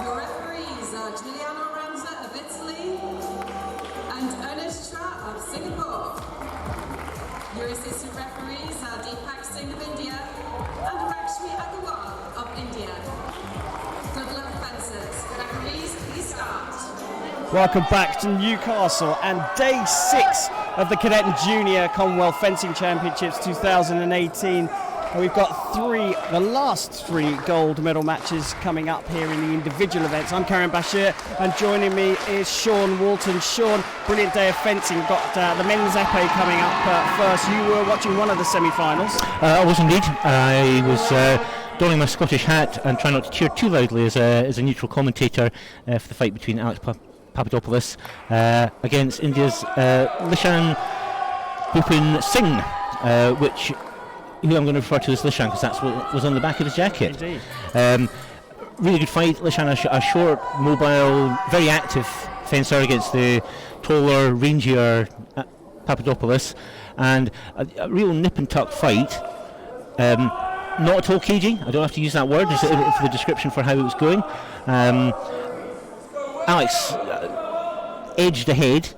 Your referees are Giuliano Ranza of Italy and Ernest Tra of Singapore. Your assistant referees are Deepak Singh of India and Rakshmi Agarwal of India. Good luck, fencers. Referees, please start. Welcome back to Newcastle and day 6 of the Cadet and Junior Commonwealth Fencing Championships 2018. And we've got the last three gold medal matches coming up here in the individual events. I'm Karen Bashir and joining me is Sean Walton. Sean, brilliant day of fencing. We've got the men's epee coming up first. You were watching one of the semi-finals. I was indeed. I was donning my Scottish hat and trying not to cheer too loudly as a neutral commentator for the fight between Alex Papadopoulos against India's Lishan Bhupin Singh, who I'm going to refer to as Lishan because that's what was on the back of his jacket. Indeed. Really good fight. Lishan, a short, mobile, very active fencer against the taller, rangier Papadopoulos, and a real nip and tuck fight. Not at all cagey. I don't have to use that word for the description for how it was going. Alex edged ahead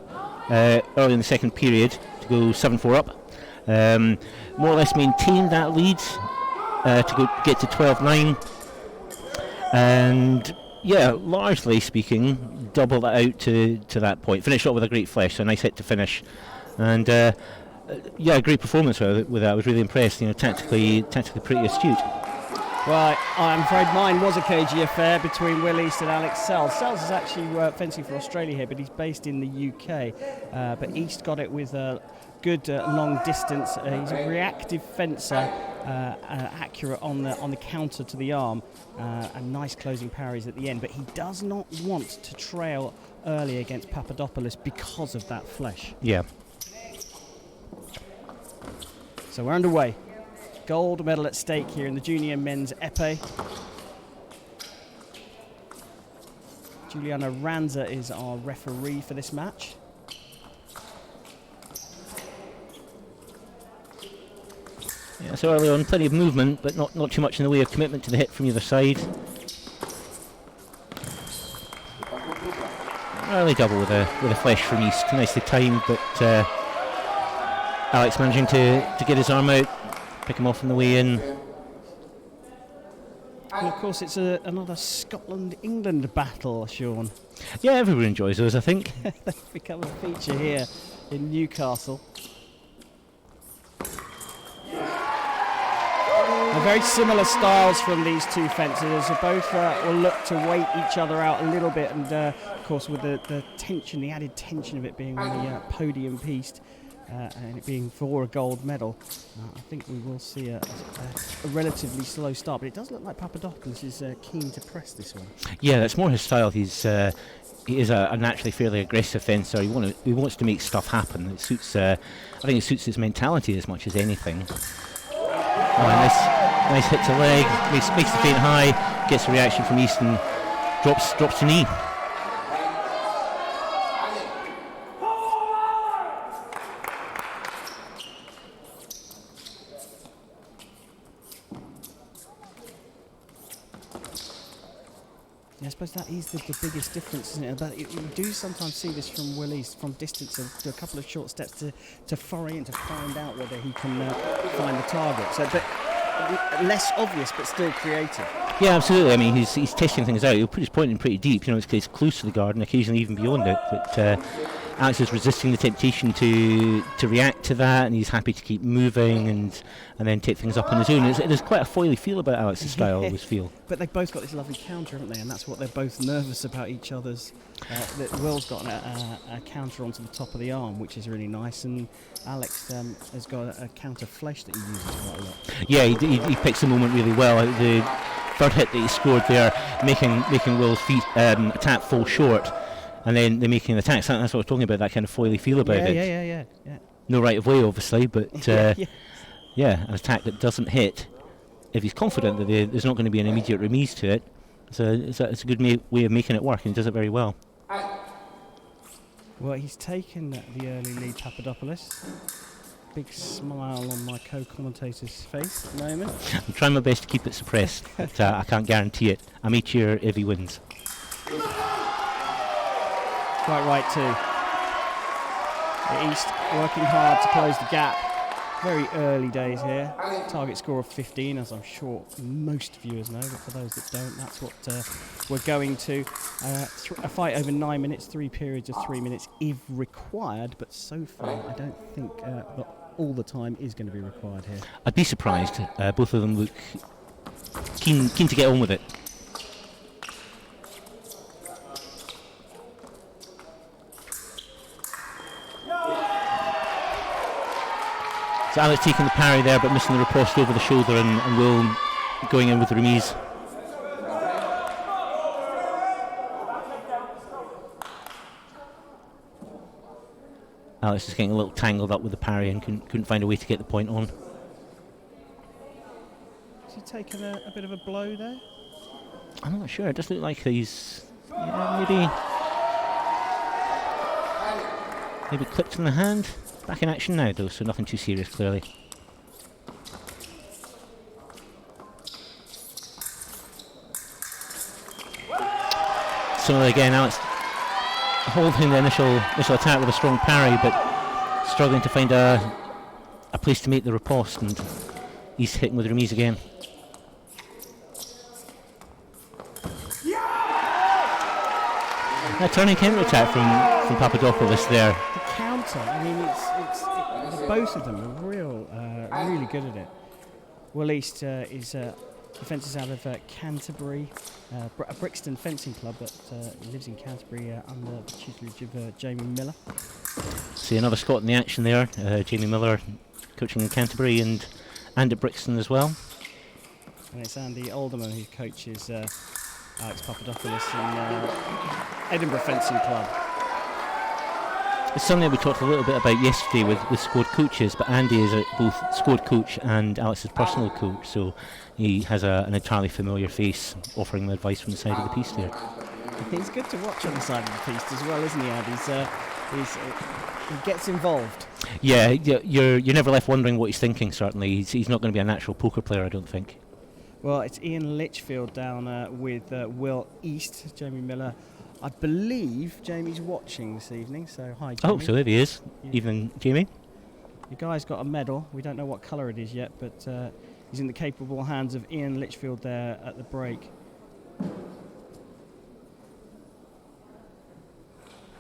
early in the second period to go 7-4 up. More or less maintained that lead to get to 12-9, and largely speaking, doubled it out to that point. Finished up with a great flesh, so a nice hit to finish, and a great performance with that. I was really impressed. Tactically pretty astute. Well, I'm afraid mine was a cagey affair between Will East and Alex Sells. Sells is actually fencing for Australia here, but he's based in the UK. But East got it with a good long distance. He's a reactive fencer, accurate on the counter to the arm, and nice closing parries at the end. But he does not want to trail early against Papadopoulos because of that flesh. Yeah. So we're underway. Gold medal at stake here in the junior men's epee. Giuliano Ranza is our referee for this match. Yeah, so early on, plenty of movement, but not too much in the way of commitment to the hit from either side. Early double with a flesh from East, nicely timed, but Alex managing to get his arm out, pick him off on the way in. And of course, it's another Scotland-England battle, Sean. Yeah, everyone enjoys those, I think. They've become a feature here in Newcastle. Very similar styles from these two fencers. Both will look to wait each other out a little bit, and of course with the tension, the added tension of it being on the podium piece, and it being for a gold medal, I think we will see a relatively slow start. But it does look like Papadopoulos is keen to press this one. Yeah, that's more his style. He is a naturally fairly aggressive fencer. He wants to make stuff happen. It suits. I think it suits his mentality as much as anything. Nice hit to leg, makes the feint high, gets a reaction from East and drops to knee. I suppose that is the biggest difference, isn't it? But you do sometimes see this from Will East, from distance to a couple of short steps to foray in to find out whether he can find the target. So, but less obvious, but still creative. Yeah, absolutely. I mean, he's testing things out. He'll put his point in pretty deep. It's close to the guard and occasionally even beyond it. But Alex is resisting the temptation to react to that, and he's happy to keep moving and then take things up on his own. There's quite a foily feel about Alex's style, I always feel. But they've both got this lovely counter, haven't they? And that's what they're both nervous about each other's. That Will's got a counter onto the top of the arm, which is really nice, and Alex has got a counter flesh that he uses quite a lot. Yeah, he picks the moment really well. The third hit that he scored there, making Will's feet attack fall short, and then they're making an attack. So that's what I was talking about, that kind of foily feel about it. Yeah. No right of way, obviously, but an attack that doesn't hit. If he's confident that there's not going to be an immediate remise to it, so it's a good way of making it work, and he does it very well. Well, he's taken the early lead, Papadopoulos. Big smile on my co-commentator's face at the moment. I'm trying my best to keep it suppressed, but I can't guarantee it. I may cheer if he wins. Quite right too. The East working hard to close the gap. Very early days here. Target score of 15, as I'm sure most viewers know, but for those that don't, that's what we're going to. A fight over 9 minutes, 3 periods of 3 minutes if required, but so far I don't think that all the time is going to be required here. I'd be surprised. Both of them look keen to get on with it. So Alex taking the parry there, but missing the riposte over the shoulder, and Will going in with the remise. Alex is getting a little tangled up with the parry and couldn't find a way to get the point on. Has he taken a bit of a blow there? I'm not sure. It does look like he's maybe clipped in the hand. Back in action now, though, so nothing too serious, clearly. So again, Alex holding the initial attack with a strong parry, but struggling to find a place to make the riposte, and he's hitting with remise again. A turning counter attack from Papadopoulos there. The counter, I mean, both of them are really good at it. Will East is defences out of Canterbury, a Brixton fencing club that lives in Canterbury under the tutelage of Jamie Miller. See another Scot in the action there. Jamie Miller coaching in Canterbury and at Brixton as well. And it's Andy Alderman who coaches Alex Papadopoulos in Edinburgh Fencing Club. It's something that we talked a little bit about yesterday with squad coaches, but Andy is both squad coach and Alex's personal coach, so he has an entirely familiar face offering the advice from the side of the piece there. He's good to watch on the side of the piece as well, isn't he, Andy? He gets involved. Yeah, you're never left wondering what he's thinking, certainly. He's not going to be a natural poker player, I don't think. Well, it's Ian Litchfield down with Will East, Jamie Miller. I believe Jamie's watching this evening, so hi Jamie. Oh, so there he is. Yeah. Evening, Jamie. The guy's got a medal. We don't know what colour it is yet, but he's in the capable hands of Ian Litchfield there at the break.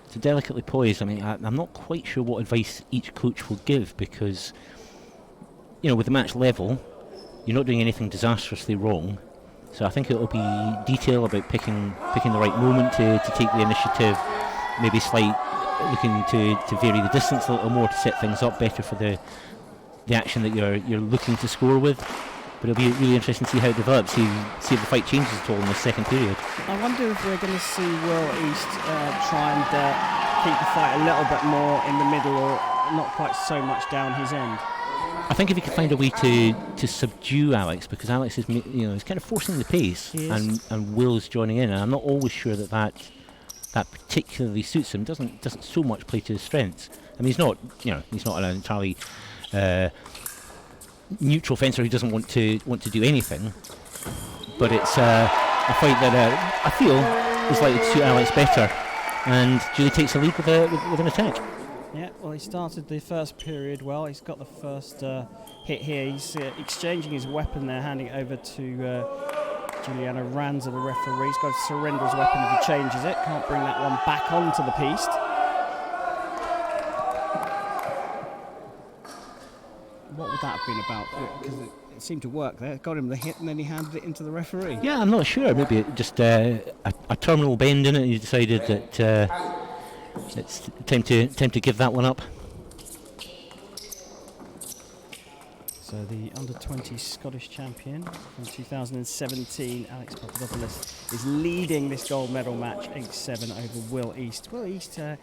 It's delicately poised. I mean, I'm not quite sure what advice each coach will give, because, with the match level, you're not doing anything disastrously wrong. So I think it will be detail about picking the right moment to take the initiative, maybe looking to vary the distance a little more to set things up better for the action that you're looking to score with. But it'll be really interesting to see how it develops, see if the fight changes at all in the second period. I wonder if we're going to see Will East try and keep the fight a little bit more in the middle, or not quite so much down his end. I think if he could find a way to subdue Alex, because Alex is he's kind of forcing the pace, and Will's joining in, and I'm not always sure that particularly suits him. Doesn't so much play to his strengths. I mean, he's not an entirely neutral fencer who doesn't want to do anything, but it's a fight that I feel is likely to suit Alex better, and Julie takes the lead with an attack. Yeah, well, he started the first period well. He's got the first hit here. He's exchanging his weapon there, handing it over to Juliano Ranza, the referee. He's got to surrender his weapon if he changes it. Can't bring that one back onto the piece. What would that have been about? Because it seemed to work there. It got him the hit, and then he handed it into the referee. Yeah, I'm not sure. Maybe it just a terminal bend in it. He decided that it's time to give that one up. So the under-20 Scottish champion from 2017, Alex Papadopoulos, is leading this gold medal match 8-7 over Will East. Will East came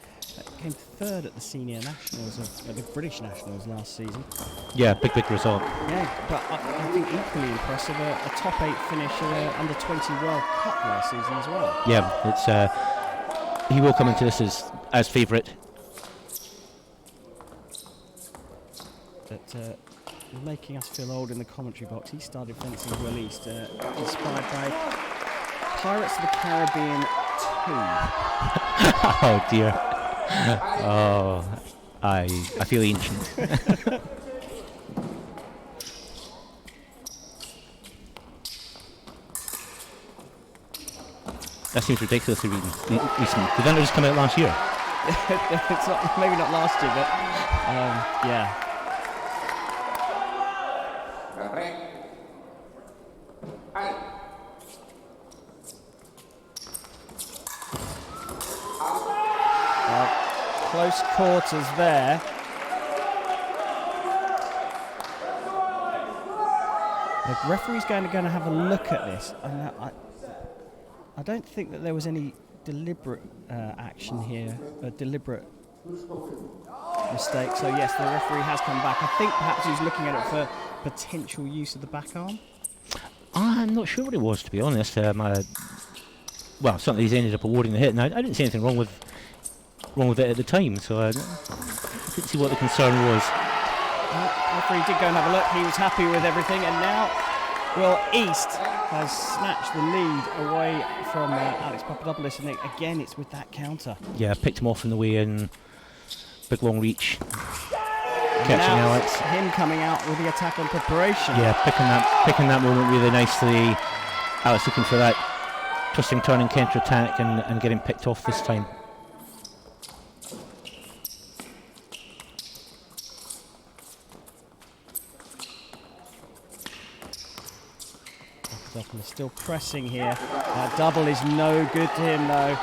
third at the senior nationals, at the British nationals last season. Yeah, big result. Yeah, but I think equally impressive, a top 8 finish at the under-20 World Cup last season as well. Yeah, it's he will come into this as favourite. But making us feel old in the commentary box. He started fencing Will East, inspired by Pirates of the Caribbean Oh dear. Oh, I feel ancient. That seems ridiculously recent. Did that just come out last year? It's not, maybe not last year, but yeah. Close quarters there. The referee's going to have a look at this. I don't think that there was any deliberate action here, a deliberate mistake. So yes, the referee has come back. I think perhaps he's looking at it for potential use of the back arm. I'm not sure what it was, to be honest. Well, certainly he's ended up awarding the hit, and I didn't see anything wrong with it at the time, so I didn't see what the concern was. The referee did go and have a look. He was happy with everything, and now Will East has snatched the lead away from Alex Papadopoulos, and again it's with that counter. Yeah, picked him off in the way in. Big long reach. Catching Alex. Him coming out with the attack on preparation. Yeah, picking that moment really nicely. Alex looking for that twisting, turning counter attack and getting picked off this time. Still pressing here. That double is no good to him though.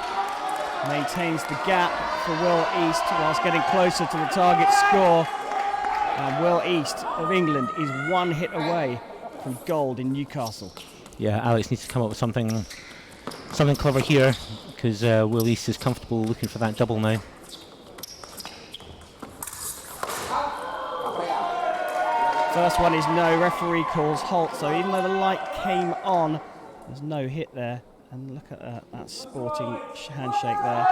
Maintains the gap for Will East whilst getting closer to the target score. And Will East of England is one hit away from gold in Newcastle. Yeah, Alex needs to come up with something clever here, because Will East is comfortable looking for that double now. First one is no, referee calls halt, so even though the light came on, there's no hit there. And look at that sporting handshake there.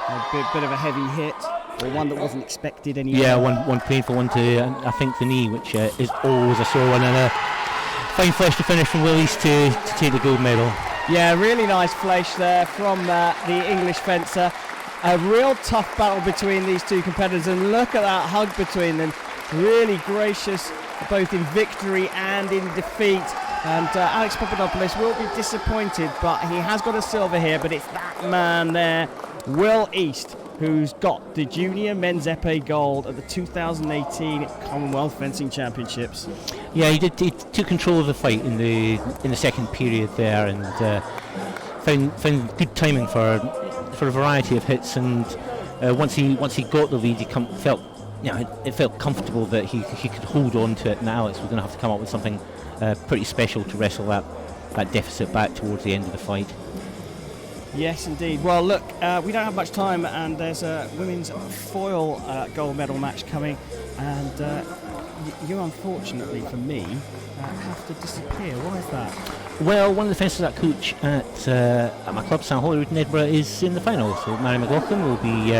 A bit of a heavy hit, or one that wasn't expected anyway. Yeah, one painful one to, I think, the knee, which is always a sore one, and a fine flush to finish from Will East to take the gold medal. Yeah, really nice flash there from the English fencer. A real tough battle between these two competitors, and look at that hug between them. Really gracious, both in victory and in defeat. And Alex Papadopoulos will be disappointed, but he has got a silver here. But it's that man there, Will East, who's got the junior men's epee gold at the 2018 Commonwealth Fencing Championships. Yeah, he took control of the fight in the second period there, and found good timing for a variety of hits. And once he got the lead, he felt. It felt comfortable that he could hold on to it, and Alex was going to have to come up with something pretty special to wrestle that deficit back towards the end of the fight. Yes, indeed. Well, look, we don't have much time, and there's a women's foil gold medal match coming, and you, unfortunately for me, have to disappear. Why is that? Well, one of the fences I coach at my club, St Holyrood in Edinburgh, is in the final, so Mary McLaughlin will be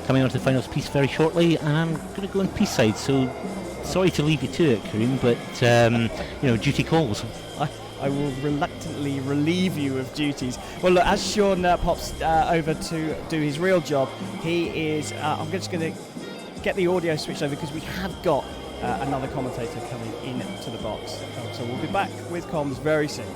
coming on to the finals piece very shortly, and I'm going to go on peace side, so sorry to leave you to it, Kareem, but duty calls. I will reluctantly relieve you of duties. Well, look, as Sean pops over to do his real job, he is. I'm just going to get the audio switched over because we have got another commentator coming into the box. So we'll be back with comms very soon.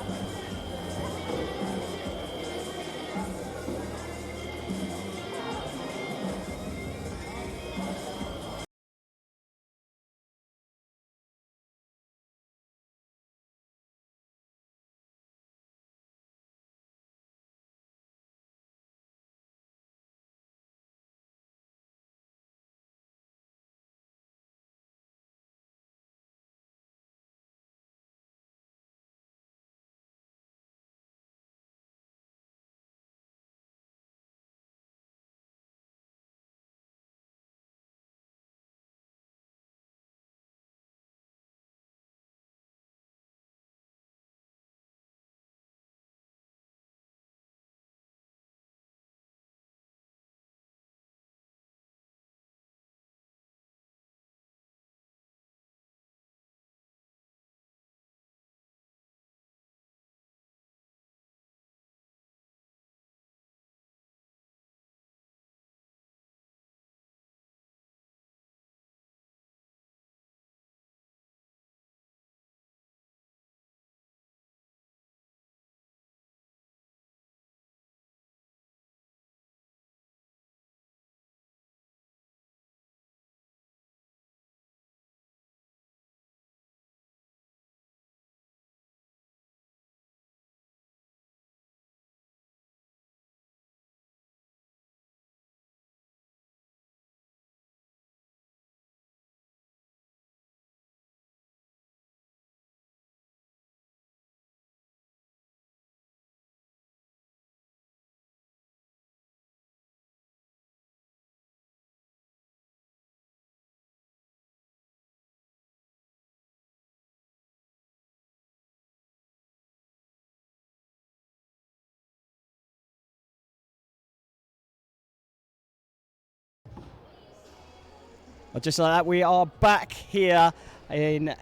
Well, just like that, we are back here in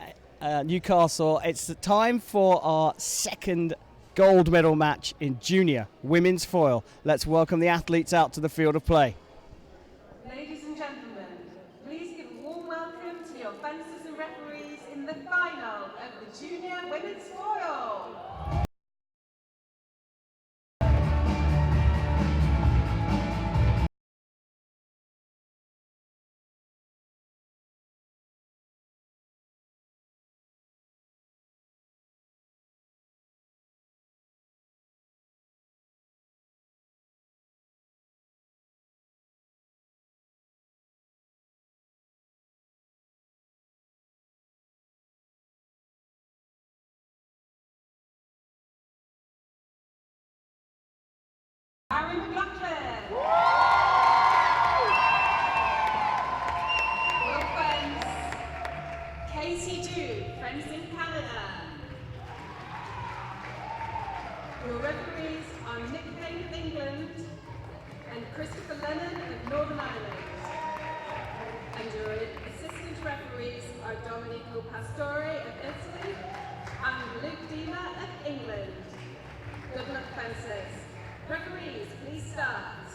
Newcastle. It's the time for our second gold medal match in junior women's foil. Let's welcome the athletes out to the field of play. Ladies and gentlemen, please give a warm welcome to your fencers and referees in the final of the junior women's foil. Your referees are Nick Payne of England and Christopher Lennon of Northern Ireland. And your assistant referees are Domenico Pastore of Italy and Luke Dima of England. Good luck, fencers. Referees, please start.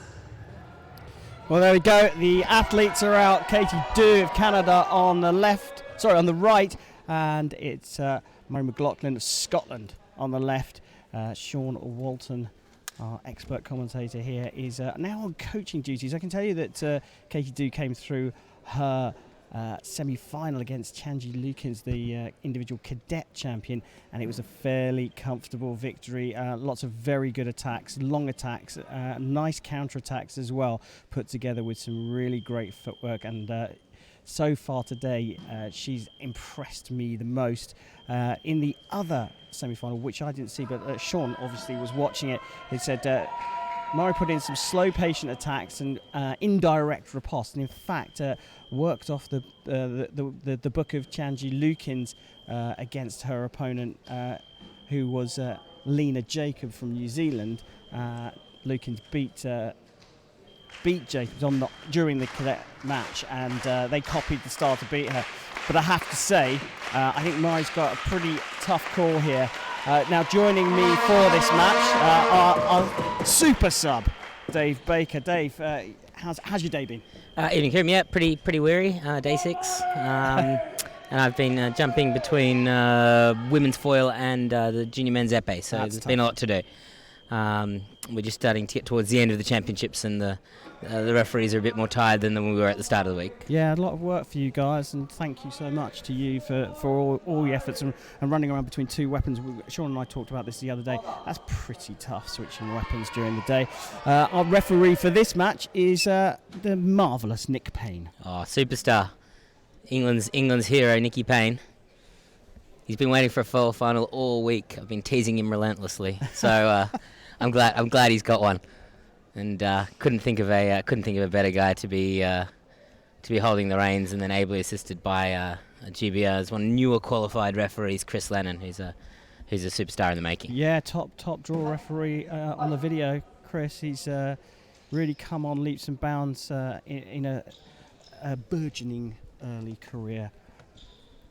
Well, there we go. The athletes are out. Katie Dew of Canada on the right, and it's Murray McLaughlin of Scotland on the left. Sean Walton, our expert commentator here, is now on coaching duties. I can tell you that Katie Dew came through her semi-final against Chanji Lukins, the individual cadet champion, and it was a fairly comfortable victory. Lots of very good attacks, long attacks, nice counter-attacks as well, put together with some really great footwork. And so far today, she's impressed me the most. In the other semi-final, which I didn't see, but Sean obviously was watching it, he said Murray put in some slow, patient attacks and indirect riposte, and in fact worked off the book of Chanji Lukins against her opponent, who was Lena Jacob from New Zealand. Lukins beat Jacobs during the cadet match, and they copied the style to beat her. But I have to say, I think Murray's got a pretty tough call here. Now joining me for this match, our super sub, Dave Baker. Dave, how's your day been? Evening, Kieran. Yeah, pretty weary. Day 6, and I've been jumping between women's foil and the junior men's epee. So there's been a lot to do. We're just starting to get towards the end of the championships, and the referees are a bit more tired than we were at the start of the week. Yeah, a lot of work for you guys, and thank you so much to you for all your efforts and running around between two weapons. Sean and I talked about this the other day. That's pretty tough, switching weapons during the day. Our referee for this match is the marvellous Nick Payne. Oh, superstar. England's hero, Nicky Payne. He's been waiting for a foil final all week. I've been teasing him relentlessly, so I'm glad he's got one. And couldn't think of a better guy to be holding the reins, and then ably assisted by a GBR's one newer qualified referees, Chris Lennon, who's a superstar in the making. Yeah, top draw referee on the video, Chris. He's really come on leaps and bounds in a burgeoning early career.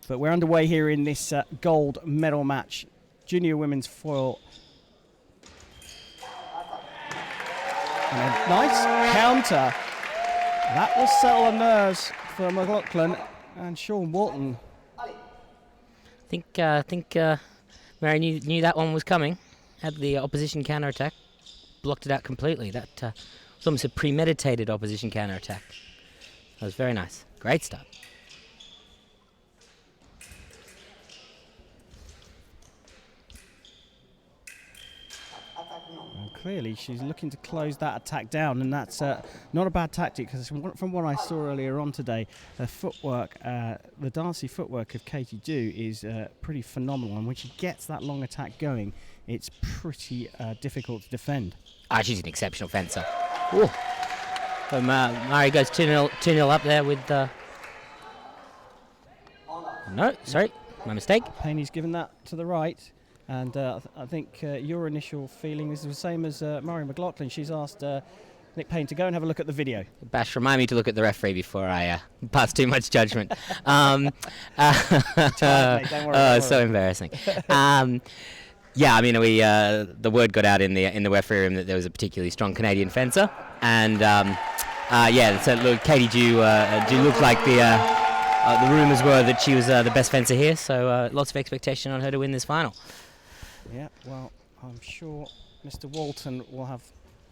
But we're underway here in this gold medal match, junior women's foil. And a nice counter. That will settle the nerves for McLaughlin and Sean Walton. I think Mary knew that one was coming. Had the opposition counter attack, blocked it out completely. That was almost a premeditated opposition counter attack. That was very nice. Great start. Clearly she's looking to close that attack down, and that's not a bad tactic, because from what I saw earlier on today, the footwork, the dancey footwork of Katie Dew is pretty phenomenal, and when she gets that long attack going, it's pretty difficult to defend. She's an exceptional fencer. Ooh. So Murray goes 2-0 up there with... No, sorry, my mistake. Payne's given that to the right. And I think your initial feeling is the same as Murray McLaughlin. She's asked Nick Payne to go and have a look at the video. Bash, remind me to look at the referee before I pass too much judgment. Mate, don't worry. So embarrassing. Yeah, I mean, the word got out in the referee room that there was a particularly strong Canadian fencer, and so look, Katie do look like the rumours were that she was the best fencer here, so lots of expectation on her to win this final. Yeah, well, I'm sure Mr. Walton will have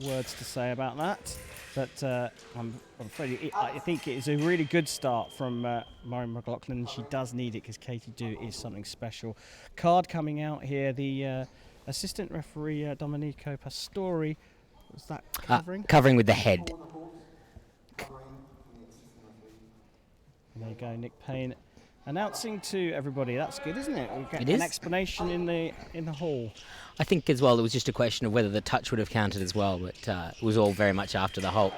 words to say about that, but I'm afraid I think it is a really good start from Maureen McLaughlin. She does need it because Katie Do is something special. Card coming out here, the assistant referee Domenico Pastori, was that covering? Covering with the head. There you go, Nick Payne announcing to everybody. That's good, isn't it? We get It an is. explanation in the hall. I think as well it was just a question of whether the touch would have counted as well, but it was all very much after the halt.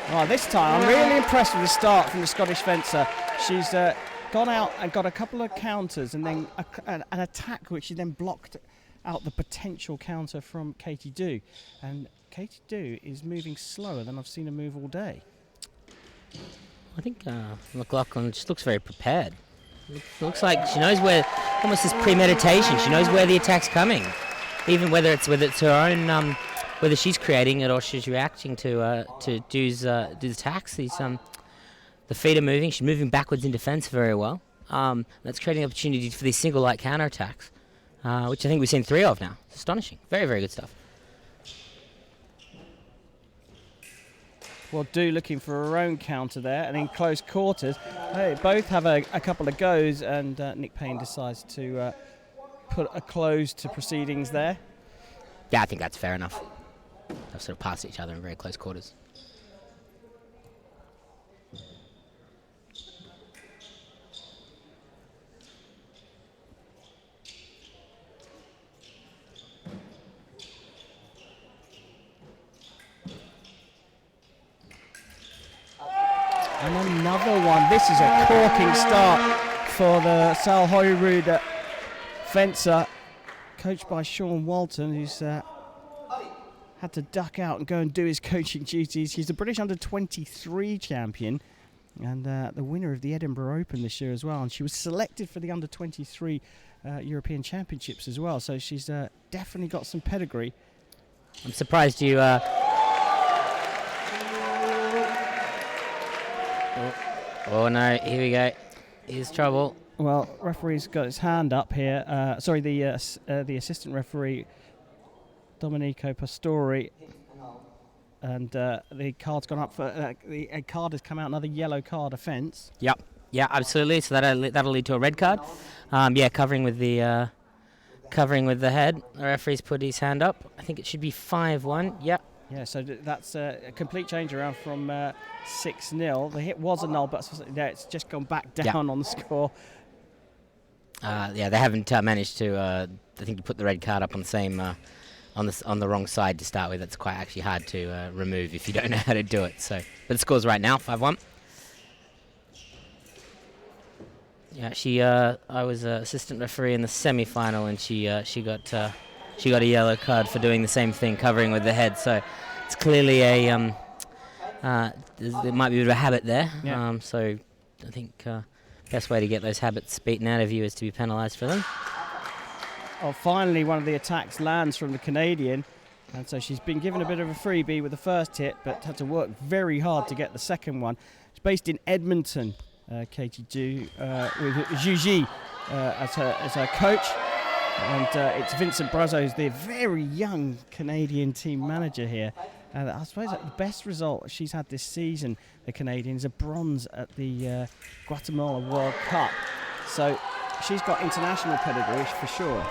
Oh, this time I'm really impressed with the start from the Scottish fencer. She's gone out and got a couple of counters and then an attack which she then blocked out the potential counter from Katie Do. And Katie Do is moving slower than I've seen her move all day. I think McLaughlin just looks very prepared. Looks like she knows where, almost this premeditation. She knows where the attack's coming, even whether it's her own, whether she's creating it or she's reacting to Do's attacks. The feet are moving. She's moving backwards in defence very well. That's creating opportunities for these single light counter attacks, which I think we've seen 3 of now. It's astonishing. Very, very good stuff. Well, Do looking for her own counter there, and in close quarters, they both have a couple of goes, and Nick Payne decides to put a close to proceedings there. Yeah, I think that's fair enough. They've sort of passed each other in very close quarters. And another one. This is a corking start for the Sal Holyrood fencer, coached by Sean Walton, who's had to duck out and go and do his coaching duties. He's the British Under-23 champion and the winner of the Edinburgh Open this year as well. And she was selected for the Under-23 European Championships as well. So she's definitely got some pedigree. I'm surprised you... Oh no, here we go. Here's trouble. Well, referee's got his hand up here. The assistant referee, Domenico Pastori. And the card's gone up for... a card has come out, another yellow card offence. Yep. Yeah, absolutely. So that'll lead to a red card. Covering with the head. The referee's put his hand up. I think it should be 5-1. Yep. Yeah, so that's a complete change around from 6-0. The hit was a null, but it's just gone back down on the score. They haven't managed to. I think to put the red card up on the same on the wrong side to start with. That's quite actually hard to remove if you don't know how to do it. So, but the score's right now 5-1. Yeah, I was assistant referee in the semi-final, and she got a yellow card for doing the same thing, covering with the head. So it's clearly there might be a bit of a habit there. Yeah. So I think best way to get those habits beaten out of you is to be penalised for them. Oh, finally one of the attacks lands from the Canadian, and so she's been given a bit of a freebie with the first hit, but had to work very hard to get the second one. She's based in Edmonton, Katie Do, with Juji as her coach. And it's Vincent Brazo, who's the very young Canadian team manager here. And I suppose that the best result she's had this season, the Canadian, is a bronze at the Guatemala World Cup. So she's got international pedigree for sure.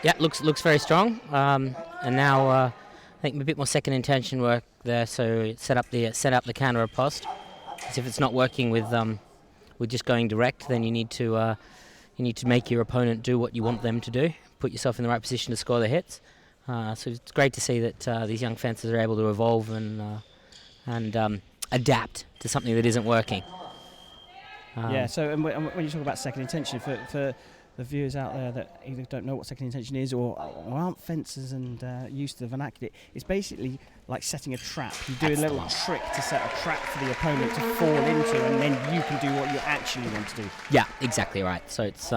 Yeah, looks very strong. And now I think a bit more second intention work there. So set up the counter riposte. Because if it's not working with just going direct, then you need to make your opponent do what you want them to do. Put yourself in the right position to score the hits. So it's great to see that these young fencers are able to evolve and adapt to something that isn't working. Yeah. So and when you talk about second intention for the viewers out there that either don't know what second intention is or aren't fencers and used to the vernacular, it's basically like setting a trap. You do a little trick to set a trap for the opponent to fall into, and then you can do what you actually want to do. Yeah, exactly right. So it's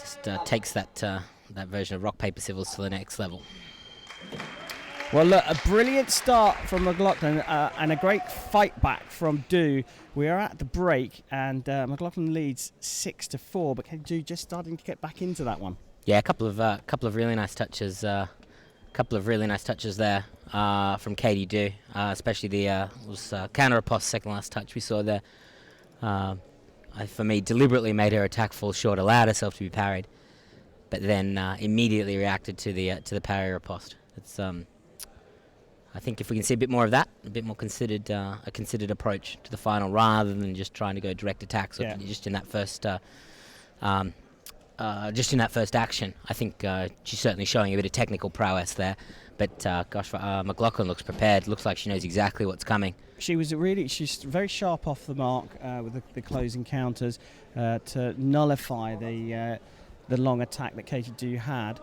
just takes that that version of rock paper scissors to the next level. Well, look, a brilliant start from McLaughlin and a great fight back from Du. We are at the break, and McLaughlin leads 6-4, but Du just starting to get back into that one. Yeah, a couple of really nice touches. There from Katie Du, especially the counter riposte second last touch we saw there. For me, deliberately made her attack fall short, allowed herself to be parried, but then immediately reacted to the parry riposte. It's I think if we can see a bit more of that, a bit more considered approach to the final, rather than just trying to go direct attacks, or just in that first action. I think she's certainly showing a bit of technical prowess there. But McLaughlin looks prepared. Looks like she knows exactly what's coming. She's very sharp off the mark with the closing counters to nullify the long attack that Katie Du had.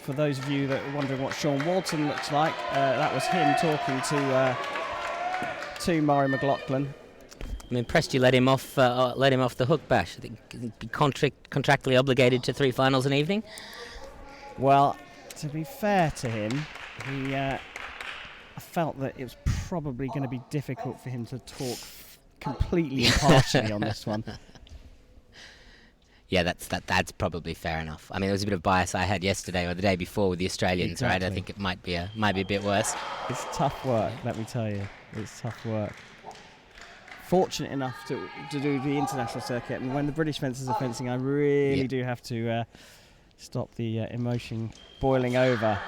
For those of you that are wondering what Sean Walton looks like, that was him talking to Murray McLaughlin. I'm impressed you let him off the hook, Bash. I think he'd be contractually obligated to 3 finals an evening. Well, to be fair to him, I felt that it was probably going to be difficult for him to talk completely impartially on this one. Yeah, that's probably fair enough. I mean, there was a bit of bias I had yesterday or the day before with the Australians, exactly. Right? I think it might be a bit worse. It's tough work, let me tell you. It's tough work. Fortunate enough to do the international circuit, and when the British fencers are fencing, I really do have to stop the emotion boiling over.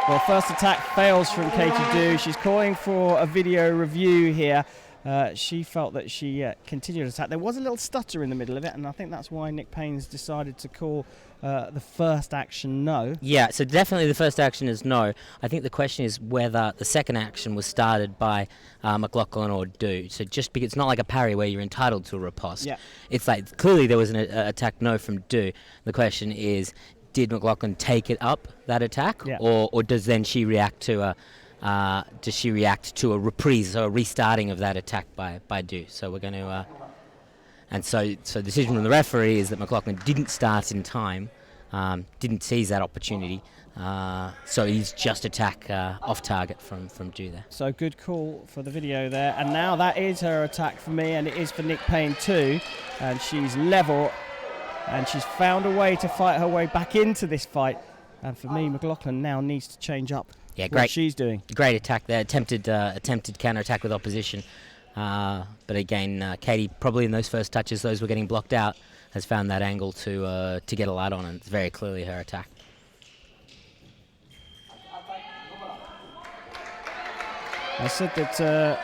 Well, first attack fails from Katie Du. She's calling for a video review here. She felt that she continued to attack. There was a little stutter in the middle of it, and I think that's why Nick Payne's decided to call the first action no. Yeah, so definitely the first action is no. I think the question is whether the second action was started by McLaughlin or Du. So just because it's not like a parry where you're entitled to a riposte. Yeah. It's like clearly there was an attack no from Du. The question is, did McLaughlin take it up, that attack, or does then she react to a reprise, so a restarting of that attack by Du? So we're going to, so the decision from the referee is that McLaughlin didn't start in time, didn't seize that opportunity, so he's just attack off target from Du there. So good call for the video there, and now that is her attack for me, and it is for Nick Payne too, and she's level, and she's found a way to fight her way back into this fight, and for me, McLaughlin now needs to change up. Yeah, great. What she's doing. Great attack there. Attempted counter-attack with opposition. But again, Katie, probably in those first touches, those were getting blocked out, has found that angle to get a light on, and it's very clearly her attack. I said that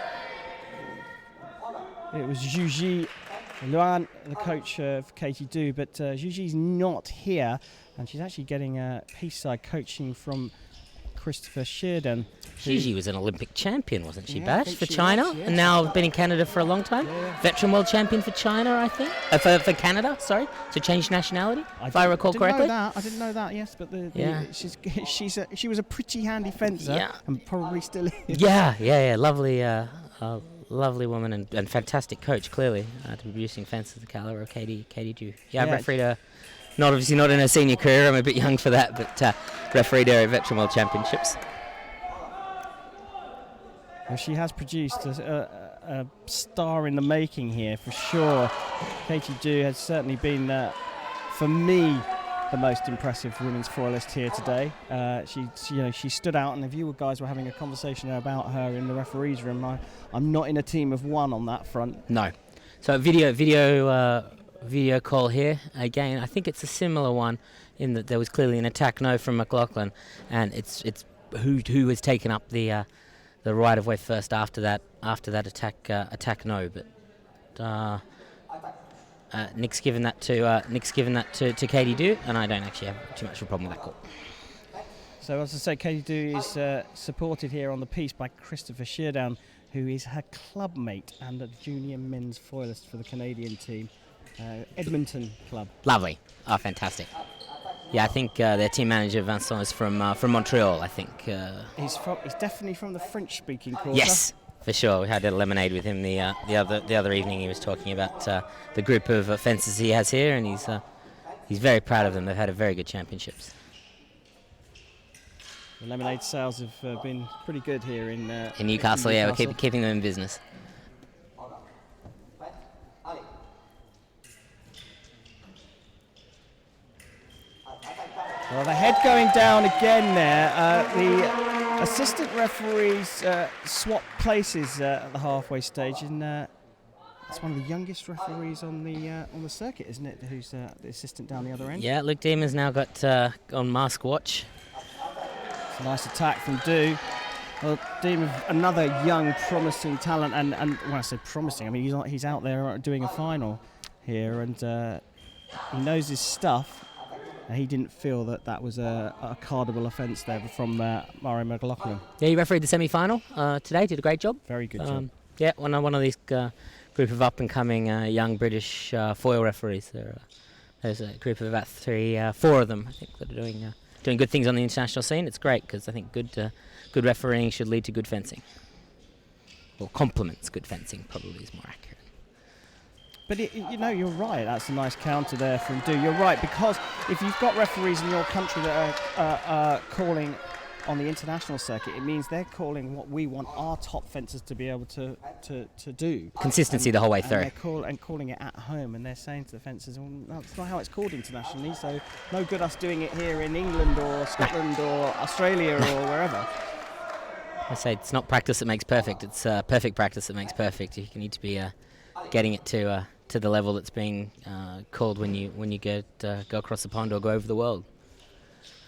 it was Juji Luan, the coach for Katie Du, but Juji's not here, and she's actually getting peace-side coaching from Christopher Shearden. Gigi was an Olympic champion, wasn't she, Yeah, Bash, for China? was, yes. And now been in Canada for a long time. Yeah. Veteran world champion for China, I think. For Canada, sorry. So changed nationality, if I recall correctly. I didn't know that, yes, but she was a pretty handy fencer, and probably still is. Yeah. Lovely woman and fantastic coach, clearly, to be producing fencers of the caliber of Katie Du. Yeah, I've refereed her. Obviously not in her senior career, I'm a bit young for that, but refereed her at Veteran World Championships. Well, she has produced a star in the making here, for sure. Katie Du has certainly been, for me, the most impressive women's foilist here today. She stood out, and if you guys were having a conversation about her in the referees' room, I'm not in a team of one on that front. No. So video call here. Again, I think it's a similar one in that there was clearly an attack no from McLaughlin, and it's who has taken up the right of way first after that attack no. But Nick's given that to Katie Du, and I don't actually have too much of a problem with that call. So as I say, Katie Du is supported here on the piece by Christopher Sheardown, who is her club mate and a junior men's foilist for the Canadian team, Edmonton club. Lovely. Oh, fantastic. Yeah, I think their team manager Vincent is from Montreal. I think He's definitely from the French-speaking quarter. Yes, for sure. We had a lemonade with him the other evening. He was talking about the group of fencers he has here, and he's very proud of them. They've had a very good championships. The lemonade sales have been pretty good here in Newcastle. Yeah, we're keeping them in business. Well, the head going down again there. The assistant referees swap places at the halfway stage, and that's one of the youngest referees on the circuit, isn't it? Who's the assistant down the other end? Yeah, Luke Deeman's now got on mask watch. It's a nice attack from Du. Well, Deeman, another young, promising talent, and when I say promising, I mean he's out there doing a final here, and he knows his stuff. He didn't feel that was a cardable offence there from Murray McLaughlin. Yeah, he refereed the semi-final today. Did a great job. Very good job. Yeah, one of these group of up-and-coming young British foil referees. There's a group of about 4 of them, I think, that are doing good things on the international scene. It's great because I think good refereeing should lead to good fencing. Or complements good fencing, probably is more accurate. But you're right. That's a nice counter there from Du. You're right, because if you've got referees in your country that are calling on the international circuit, it means they're calling what we want our top fencers to be able to do. Consistency the whole way through. And calling it at home, and they're saying to the fencers, well, that's not how it's called internationally, so no good us doing it here in England or Scotland or Australia or wherever. I say it's not practice that makes perfect. It's perfect practice that makes perfect. You need to be getting it to the level that's being called when you go across the pond or go over the world.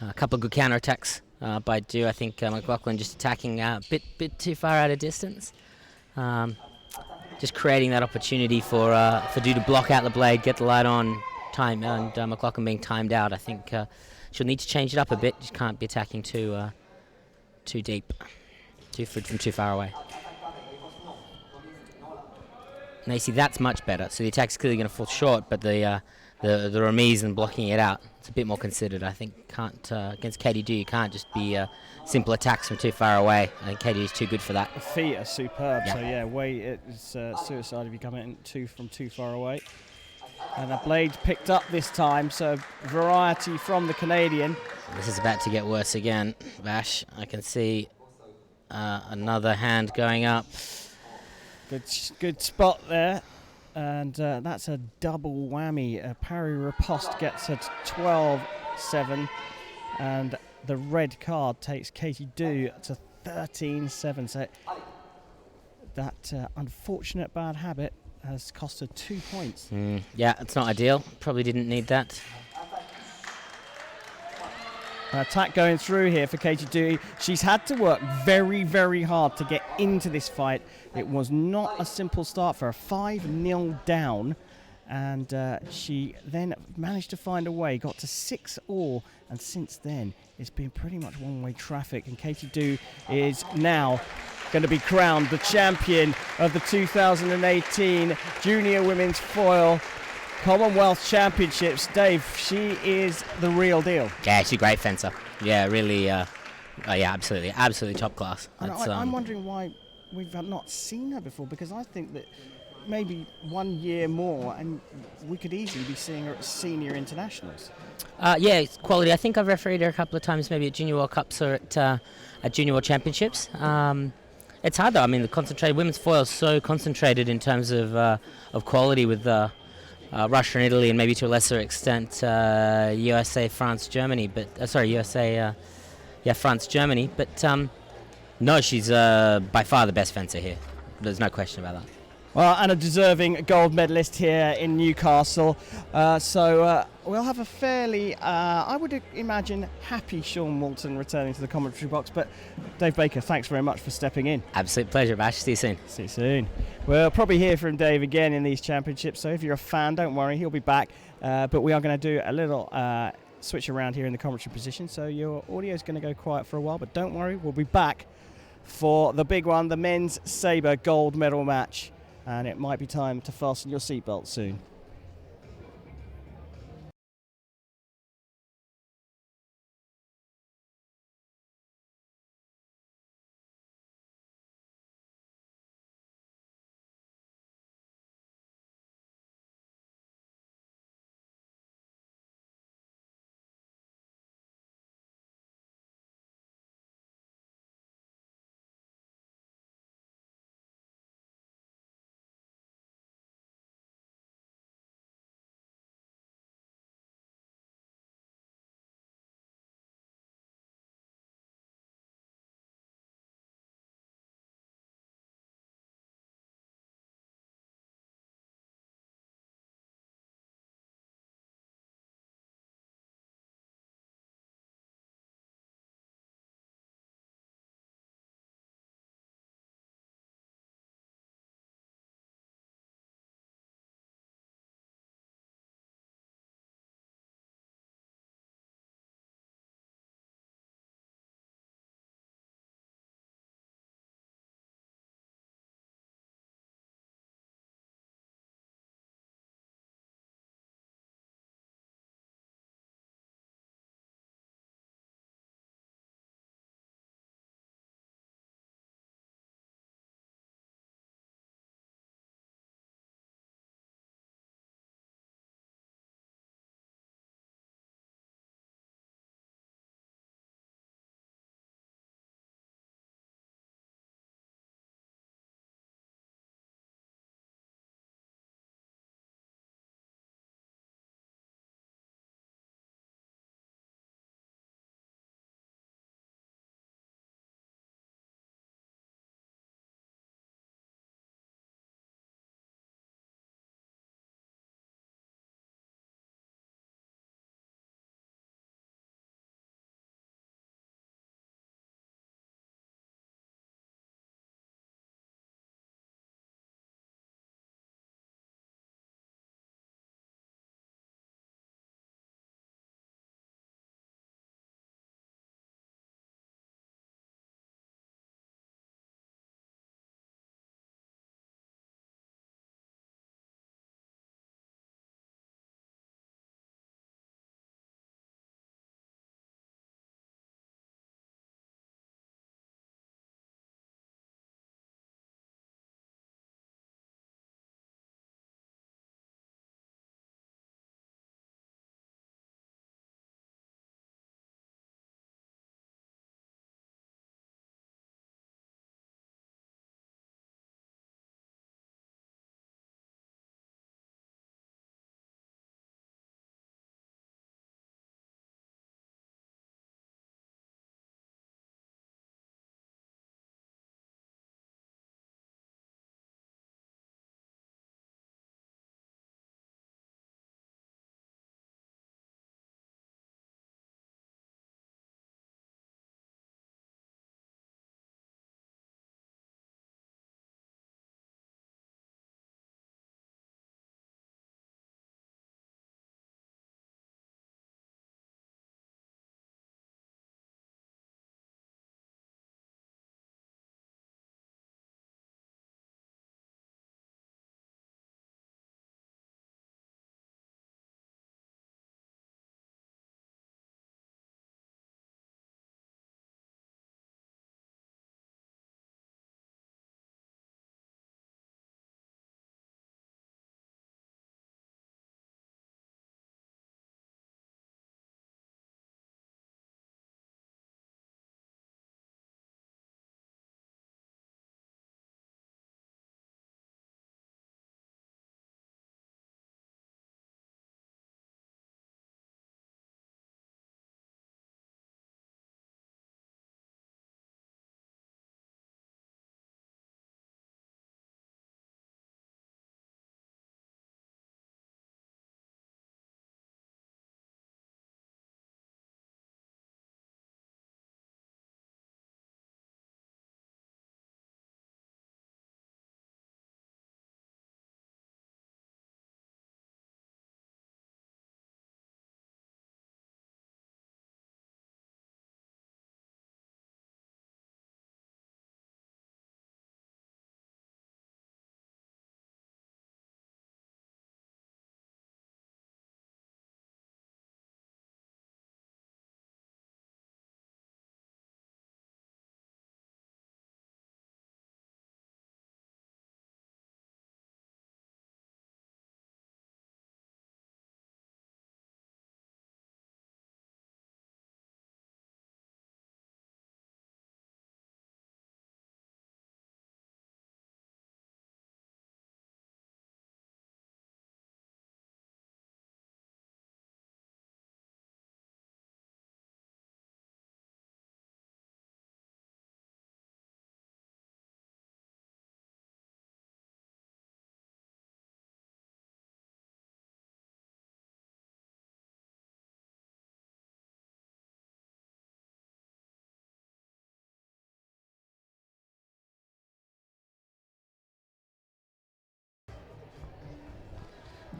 A couple of good counterattacks by Du. I think McLaughlin just attacking a bit too far out of distance, just creating that opportunity for Du to block out the blade, get the light on time, and McLaughlin being timed out. I think she'll need to change it up a bit. Just can't be attacking too deep, from too far away. Now you see that's much better. So the attack's clearly going to fall short, but the remise and blocking it out, it's a bit more considered. I think against Katie Du, you can't just be simple attacks from too far away. I think Katie is too good for that. The feet are superb. Yeah. So it's suicide if you come in from too far away. And the blade picked up this time, so variety from the Canadian. This is about to get worse again, Vash. I can see another hand going up. Good spot there, and that's a double whammy. Parry riposte gets her to 12-7, and the red card takes Katie Du to 13-7. So that unfortunate bad habit has cost her 2 points. Yeah, it's not ideal. Probably didn't need that. An attack going through here for Katie Du. She's had to work very, very hard to get into this fight. It was not a simple start for her. 5-0 down, and she then managed to find a way, got to 6-all, and since then it's been pretty much one-way traffic, and Katie Du is now going to be crowned the champion of the 2018 Junior Women's Foil Commonwealth Championships. Dave, she is the real deal. Yeah, she's a great fencer. Yeah, really, yeah, absolutely top class. And I'm wondering why we've not seen her before, because I think that maybe 1 year more and we could easily be seeing her at senior internationals. Yeah, it's quality. I think I've refereed her a couple of times, maybe at Junior World Cups or at Junior World Championships. It's hard though. I mean, the women's foil is so concentrated in terms of quality with Russia and Italy, and maybe to a lesser extent USA, France, Germany. But France, Germany. But no, she's by far the best fencer here. There's no question about that. Well, and a deserving gold medalist here in Newcastle. So we'll have a fairly, I would imagine, happy Sean Walton returning to the commentary box. But Dave Baker, thanks very much for stepping in. Absolute pleasure, Bash. See you soon. See you soon. We'll probably hear from Dave again in these championships. So if you're a fan, don't worry, he'll be back. But we are going to do a little switch around here in the commentary position. So your audio is going to go quiet for a while. But don't worry, we'll be back for the big one, the men's sabre gold medal match. And it might be time to fasten your seatbelt soon.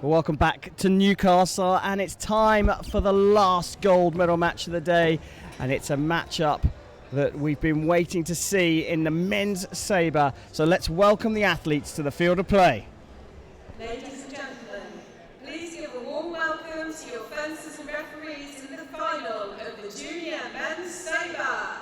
Well, welcome back to Newcastle, and it's time for the last gold medal match of the day, and it's a matchup that we've been waiting to see in the men's sabre. So let's welcome the athletes to the field of play. Ladies and gentlemen, please give a warm welcome to your fencers and referees in the final of the junior men's sabre.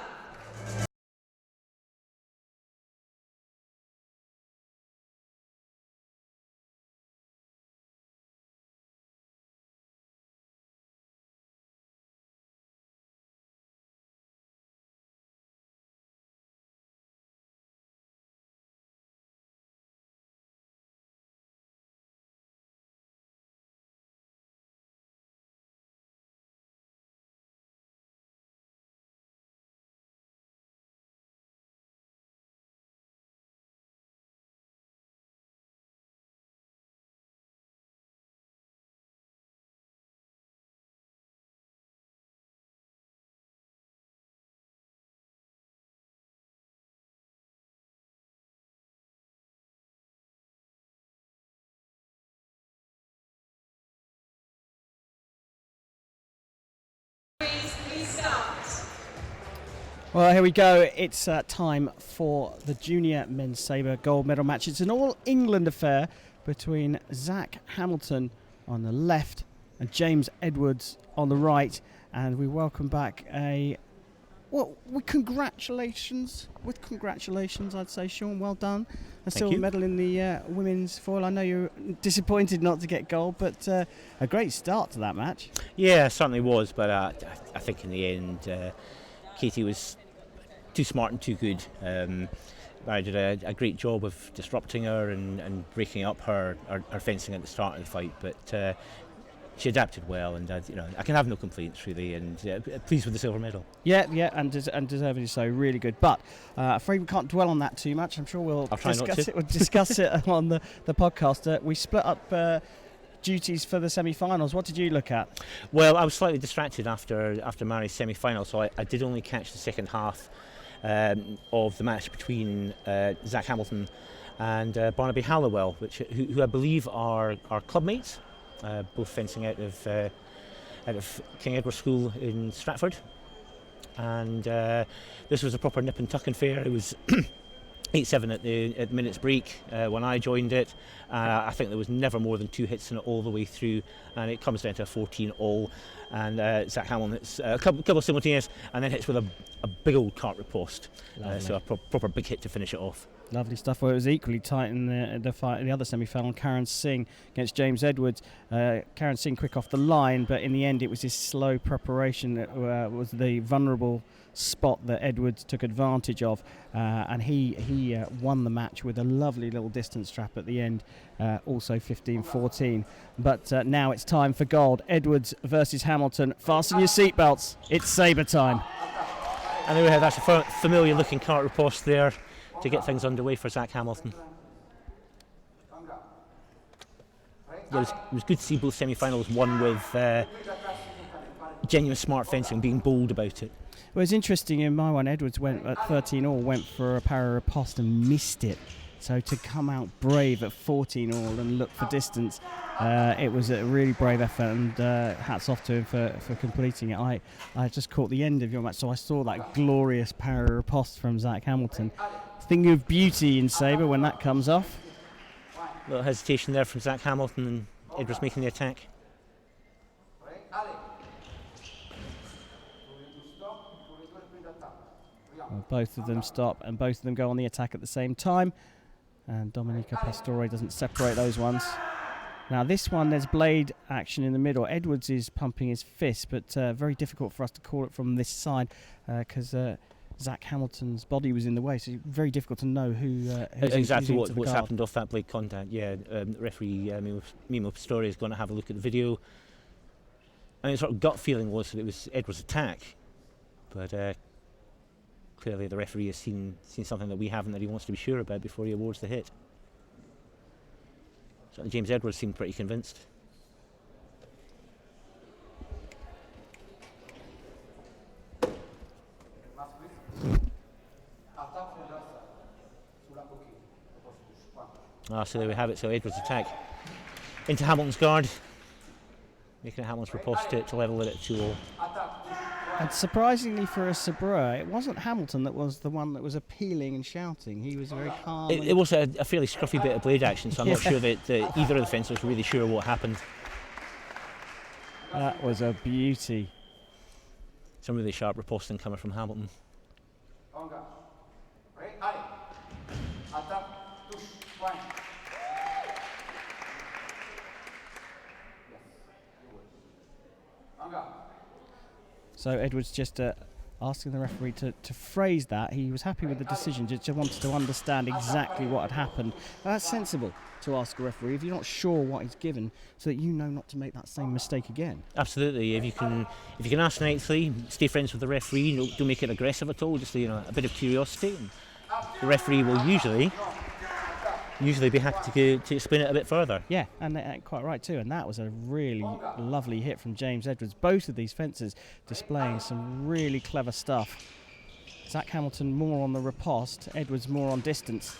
Please start. Well, here we go. It's time for the junior men's sabre gold medal match. It's an all-England affair between Zach Hamilton on the left and James Edwards on the right. And we welcome back with congratulations, I'd say, Sean. Well done. A silver medal in the women's foil. I know you're disappointed not to get gold, but a great start to that match. Yeah, it certainly was, but I think in the end, Katie was too smart and too good. I did a great job of disrupting her and breaking up her fencing at the start of the fight, but she adapted well, and I can have no complaints really, and pleased with the silver medal. Yeah, and deservedly so. Really good, but afraid we can't dwell on that too much. I'm sure we'll discuss it on the podcast. We split up duties for the semi-finals. What did you look at? Well, I was slightly distracted after Mary's semi-final, so I did only catch the second half of the match between Zach Hamilton and Barnaby Halliwell, who I believe are clubmates, both fencing out of King Edward School in Stratford. And this was a proper nip and tuck affair. It was 8-7 at the minute's break when I joined it. I think there was never more than 2 hits in it all the way through, and it comes down to a 14-all. And Zach Hamilton hits a couple of simultaneous, and then hits with a big old cart riposte. So a proper big hit to finish it off. Lovely stuff. Well, it was equally tight in the fight, the other semi-final. Karen Singh against James Edwards. Karen Singh quick off the line, but in the end it was his slow preparation that was the vulnerable spot that Edwards took advantage of, and he won the match with a lovely little distance trap at the end, also 15-14. But now it's time for gold. Edwards versus Hamilton. Fasten your seatbelts. It's sabre time. And there we have, that's a familiar looking cart riposte there to get things underway for Zach Hamilton. Yeah, it was good to see both semi-finals won with genuine smart fencing, being bold about it. Well, it's interesting, in my one, Edwards went at 13-all, went for a para riposte and missed it. So to come out brave at 14-all and look for distance, it was a really brave effort, and hats off to him for completing it. I just caught the end of your match, so I saw that glorious para riposte from Zach Hamilton. Thing of beauty in sabre when that comes off. A little hesitation there from Zach Hamilton, and Edwards making the attack. Well, both of them stop and both of them go on the attack at the same time, and Dominica Pastore doesn't separate those ones. Now this one, there's blade action in the middle. Edwards is pumping his fist, but very difficult for us to call it from this side because Zach Hamilton's body was in the way, so very difficult to know who's exactly what's happened off that blade contact. Yeah, referee Mimo Pastore is going to have a look at the video. I mean, sort of gut feeling was that it was Edwards' attack, but clearly the referee has seen something that we haven't, that he wants to be sure about before he awards the hit. So James Edwards seemed pretty convinced. So there we have it. So Edwards' attack into Hamilton's guard, making it Hamilton's riposte to level it at 2-0. And surprisingly for a sabre, it wasn't Hamilton that was the one that was appealing and shouting. He was very calm. It was a fairly scruffy bit of blade action, so I'm not sure that either of the fencers were really sure what happened. That was a beauty. Some really sharp riposting coming from Hamilton. So Edwards just asking the referee to phrase that. He was happy with the decision, just wanted to understand exactly what had happened. That's sensible to ask a referee if you're not sure what he's given, so that you know not to make that same mistake again. Absolutely. If you can ask nicely, stay friends with the referee. Don't make it aggressive at all. Just a bit of curiosity. And the referee will usually be happy to explain it a bit further. Yeah, and quite right too. And that was a really lovely hit from James Edwards. Both of these fencers displaying some really clever stuff. Zach Hamilton more on the riposte, Edwards more on distance.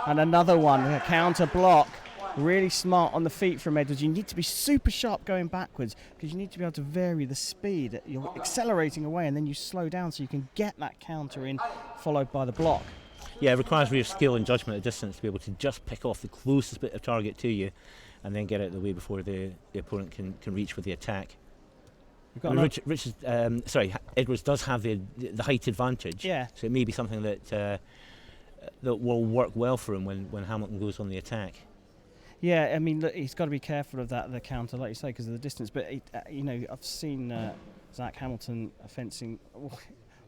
And another one, a counter block. Really smart on the feet from Edwards. You need to be super sharp going backwards because you need to be able to vary the speed. You're accelerating away and then you slow down so you can get that counter in, followed by the block. Yeah, it requires real skill and judgment at distance to be able to just pick off the closest bit of target to you and then get out of the way before the opponent can reach with the attack. Edwards does have the height advantage, so it may be something that will work well for him when Hamilton goes on the attack. Yeah, I mean, look, he's got to be careful of the counter, like you say, because of the distance. But I've seen Zach Hamilton fencing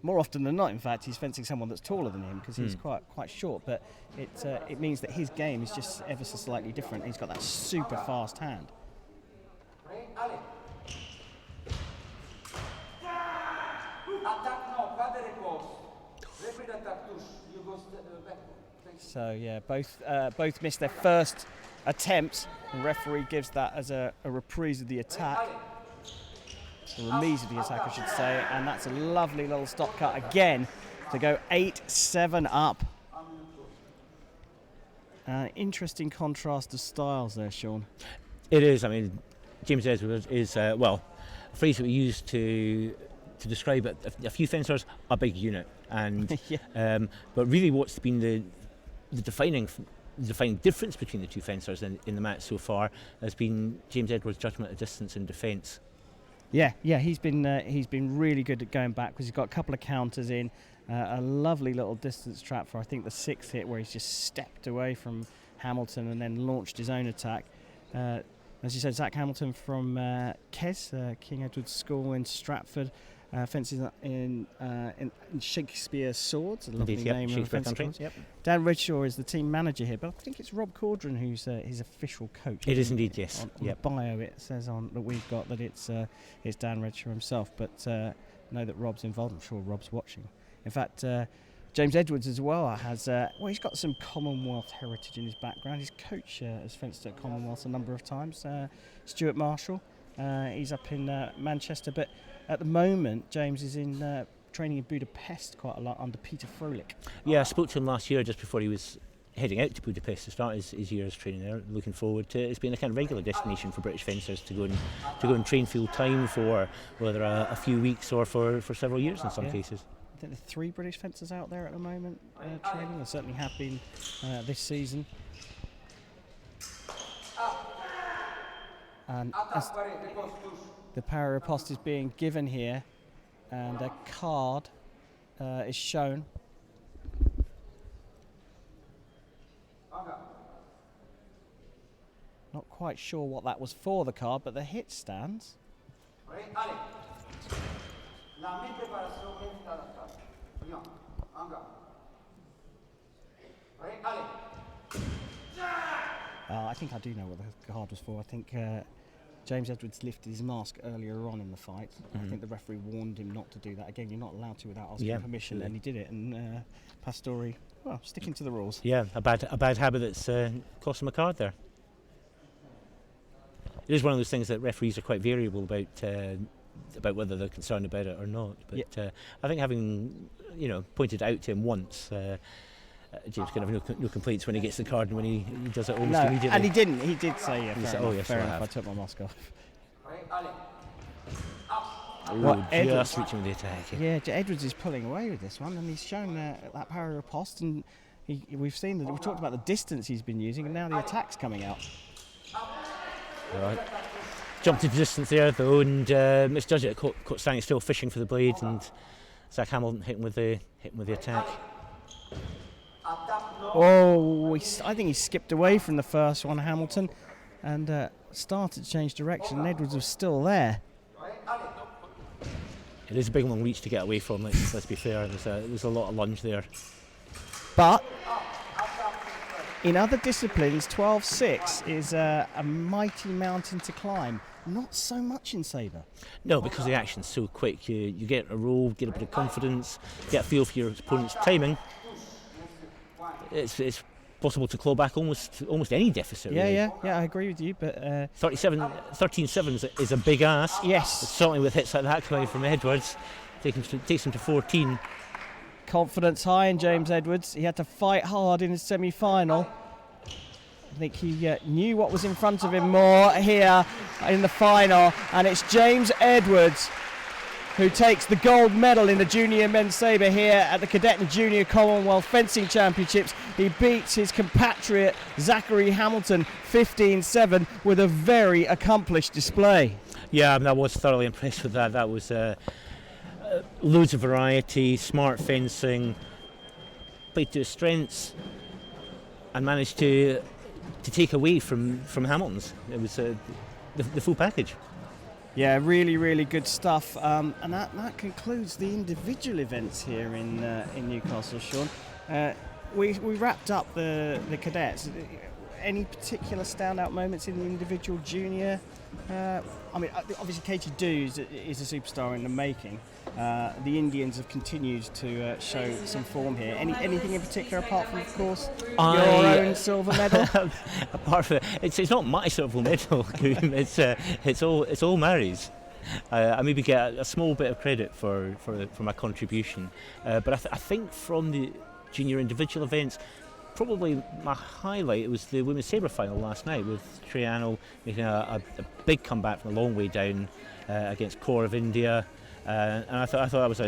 more often than not. In fact, he's fencing someone that's taller than him because he's quite short. But it means that his game is just ever so slightly different. He's got that super fast hand. So yeah, both missed their first attempts. The referee gives that as a reprise of the attack, a remise of the attack, I should say, and that's a lovely little stop cut again to go 8-7 up. Interesting contrast of styles there, Sean. It is. I mean, James Edwards is a phrase that we use to describe it. A few fencers, a big unit, and but really, what's been the defining difference between the two fencers in the match so far has been James Edwards' judgment of distance and defence. Yeah, he's been really good at going back because he's got a couple of counters in, a lovely little distance trap for I think the 6th hit where he's just stepped away from Hamilton and then launched his own attack. As you said, Zach Hamilton from King Edward's School in Stratford. Fences in Shakespeare Swords, a lovely name of fencing. Dan Redshaw is the team manager here, but I think it's Rob Caudron who's his official coach. It is indeed, yes. On the bio it says that we've got that it's Dan Redshaw himself, but know that Rob's involved. I'm sure Rob's watching. In fact, James Edwards as well has he's got some Commonwealth heritage in his background. His coach has fenced at Commonwealth a number of times. Stuart Marshall. He's up in Manchester, but at the moment, James is in training in Budapest quite a lot under Peter Froelich. Yeah, I spoke to him last year just before he was heading out to Budapest to start his year's training there. Looking forward to it. It's been a kind of regular destination for British fencers to go and train full time for whether a few weeks or for several years in some cases. I think there are 3 British fencers out there at the moment training. There certainly have been this season. And as the para riposte is being given here, and a card is shown. Not quite sure what that was for, the card, but the hit stands. I think I do know what the card was for. I think James Edwards lifted his mask earlier on in the fight. I think the referee warned him not to do that. Again, you're not allowed to without asking permission, and he did it. And Pastore, sticking to the rules. Yeah, a bad habit that's cost him a card there. It is one of those things that referees are quite variable about whether they're concerned about it or not. But I think having pointed out to him once, James can have no complaints when he gets the card and when he does it almost No, immediately. and he didn't. He did say, yeah, fair said, enough, "Oh, yes, fair I enough, have." I took my mask off. Oh, Edwards, just reaching with the attack. yeah, Edwards is pulling away with this one, and he's shown that power riposte, and we've talked about the distance he's been using, and now the attack's coming out. Right. Jumped into distance there though, and misjudged it. Caught standing still, fishing for the blade, and Zach Hamilton hit him with the attack. Oh, I think he skipped away from the first one, Hamilton, and started to change direction, and Edwards was still there. It is a big long reach to get away from. Let's be fair. There's a lot of lunge there. But in other disciplines, 12.6 is a mighty mountain to climb. Not so much in sabre. No, because the action's so quick. You get a roll, get a bit of confidence, get a feel for your opponent's timing. It's possible to claw back almost any deficit. Yeah, really. yeah, I agree with you. But 13-7 is a big ask. yes, Certainly with hits like that coming from Edwards, takes him to 14. confidence high in James Edwards. He had to fight hard in his semi-final. I think he knew what was in front of him more here in the final, and it's James Edwards who takes the gold medal in the junior men's sabre here at the Cadet and Junior Commonwealth Fencing Championships. He beats his compatriot Zachary Hamilton 15-7 with a very accomplished display. Yeah, I was thoroughly impressed with that. That was loads of variety, smart fencing, played to his strengths, and managed to take away from Hamilton's. It was the full package. Yeah, really, really good stuff. And that concludes the individual events here in Newcastle, Sean. We wrapped up the cadets. Any particular standout moments in the individual junior? I mean, obviously Katie Dews is a superstar in the making. The Indians have continued to show some form here. Anything in particular apart from, of course, your own silver medal? Apart from it's not my silver medal, it's all Mary's. I maybe get a small bit of credit for my contribution, but I think from the junior individual events, probably my highlight was the women's sabre final last night with Triano making a big comeback from a long way down against Core of India, and I thought that was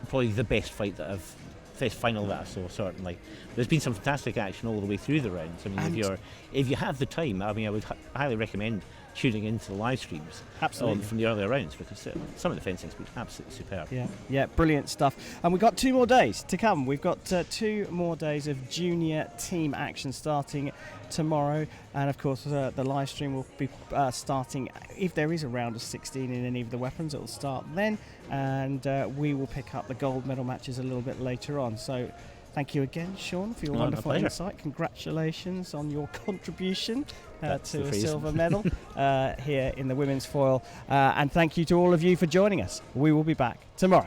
probably the best final that I saw. Certainly, there's been some fantastic action all the way through the rounds. I mean, if you have the time, I would highly recommend tuning into the live streams from the earlier rounds, because some of the fencing's been absolutely superb. Yeah, brilliant stuff. And we've got 2 more days to come. We've got 2 more days of junior team action starting tomorrow, and of course the live stream will be starting, if there is a round of 16 in any of the weapons, it will start then, and we will pick up the gold medal matches a little bit later on. So thank you again, Sean, for your wonderful insight. Congratulations on your contribution to a silver medal here in the women's foil. And thank you to all of you for joining us. We will be back tomorrow.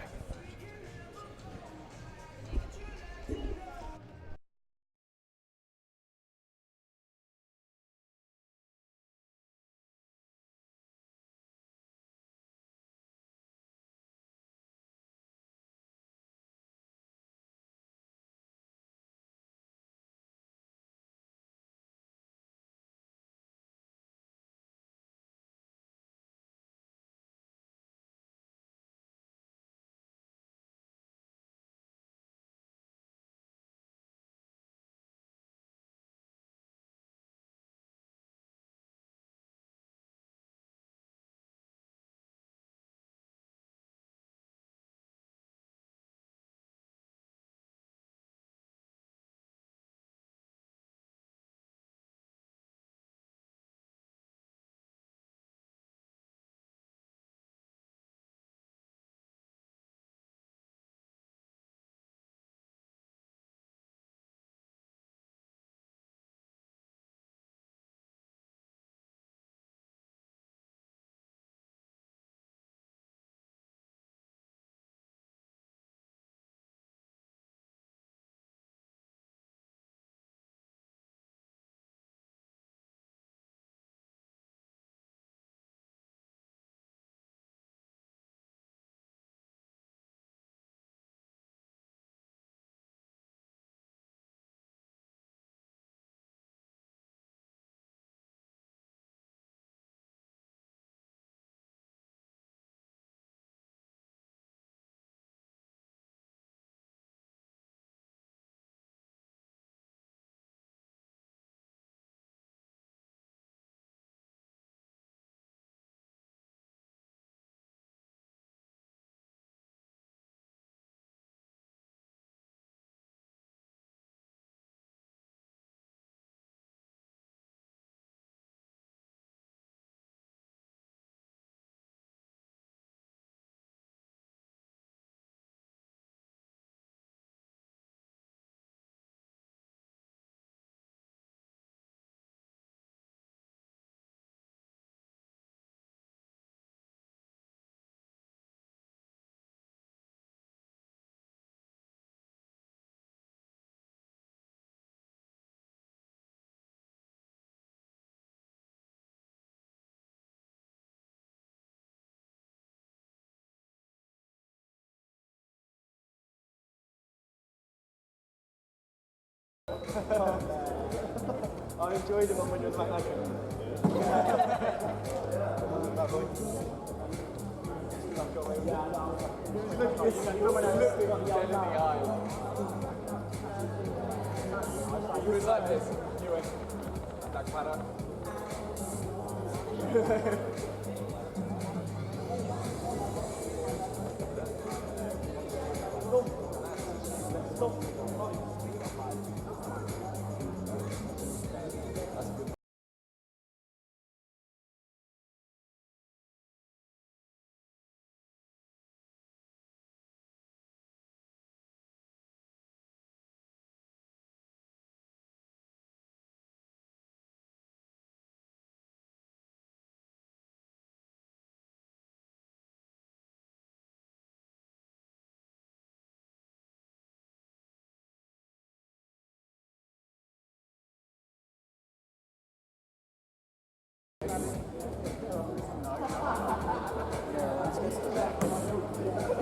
I enjoyed the one when you was like he was like this. You went Black Panther.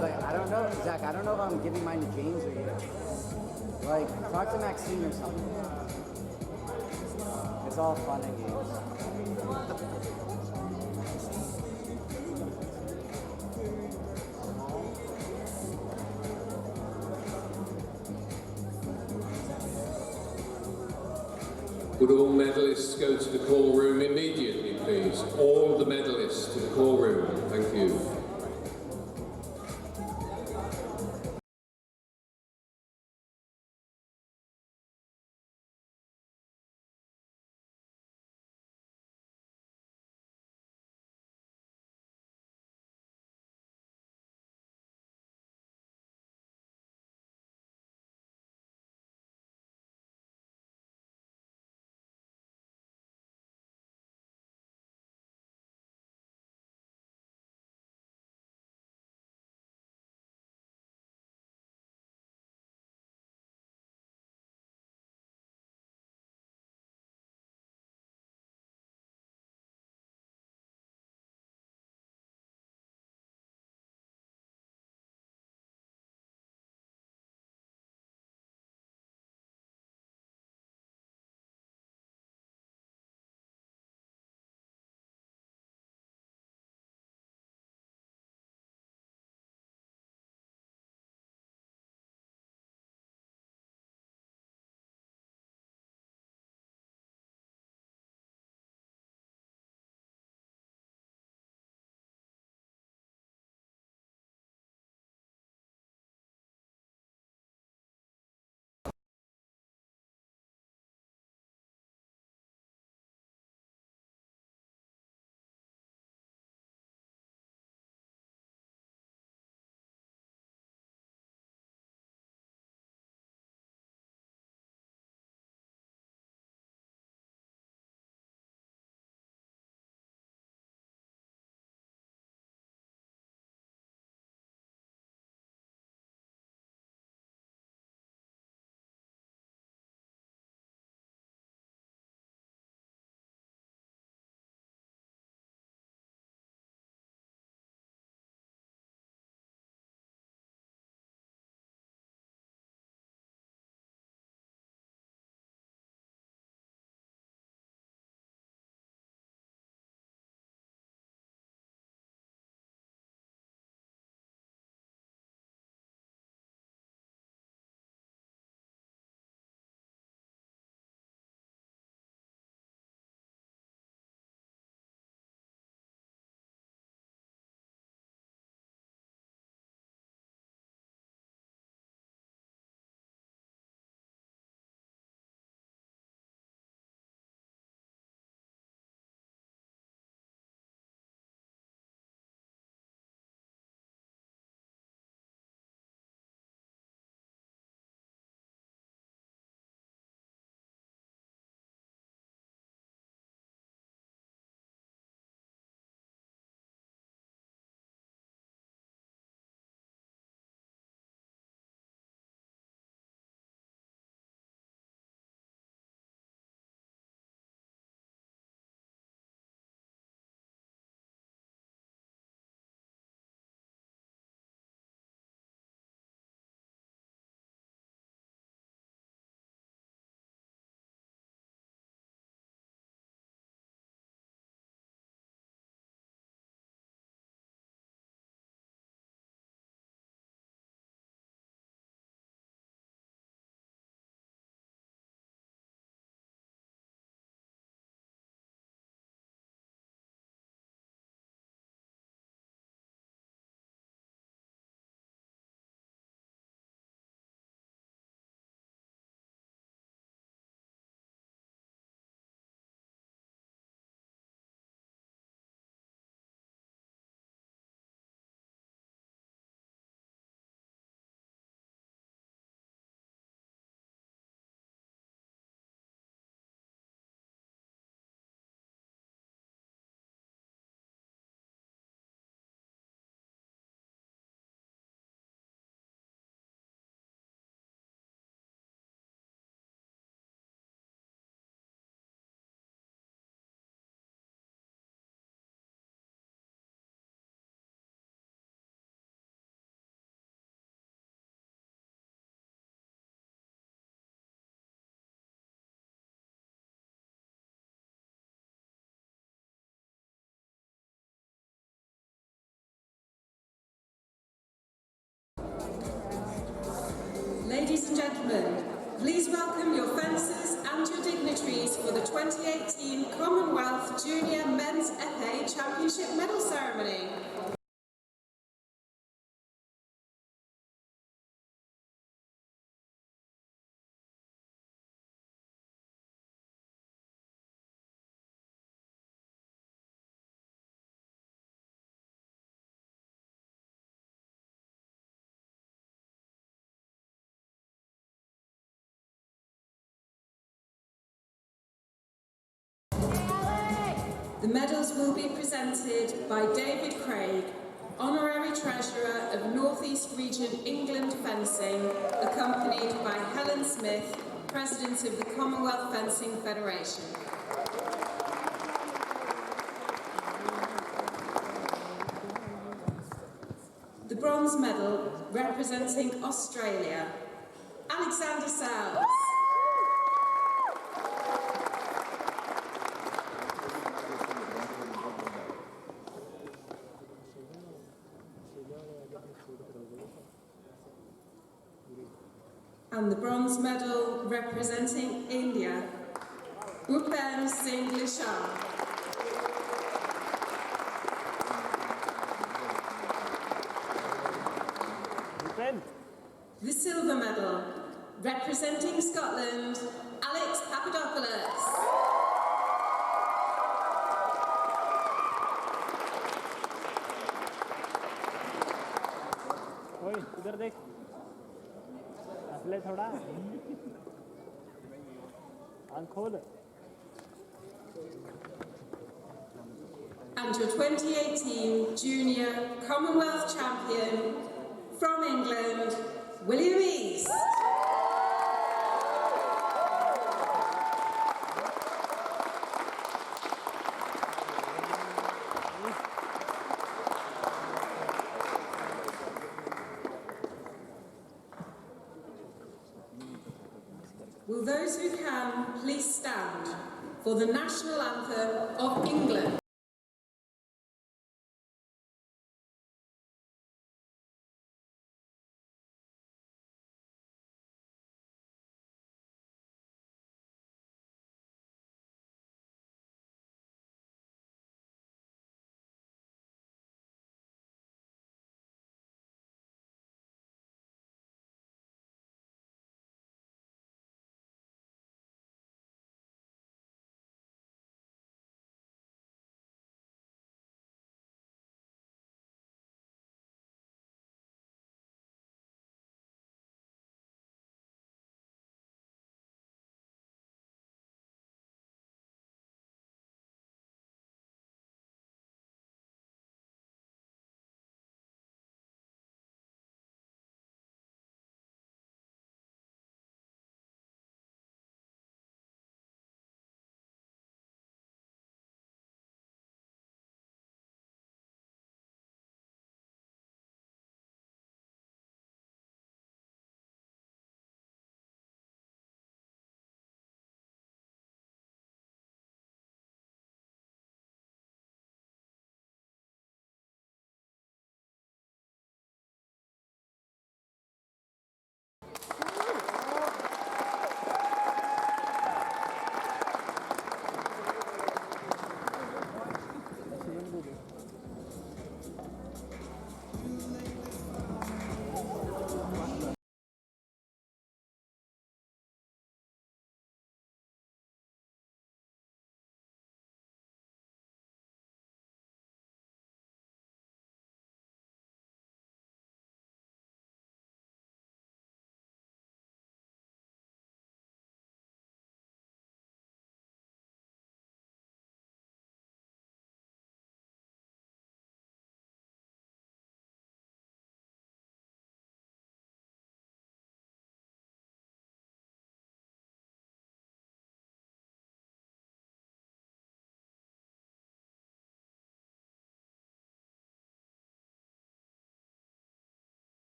Like, I don't know, Zach, I don't know if I'm giving mine to James or you. Like, talk to Maxine or something. It's all fun and games. Would all medalists go to the call room immediately, please? All the medalists to the call room. Thank you. gentlemen, please welcome your fencers and your dignitaries for the 2018 Commonwealth Junior Men's Epee Championship Medal Ceremony. The medals will be presented by David Craig, Honorary Treasurer of North East Region England Fencing, accompanied by Helen Smith, President of the Commonwealth Fencing Federation. The bronze medal, representing Australia, Alexander Sells. And the bronze medal representing India, Bhupen Singh Lishar. The silver medal representing Scotland, Alex Papadopoulos. And your 2018 Junior Commonwealth Champion from England, William East. Will those who can please stand for the national anthem of England?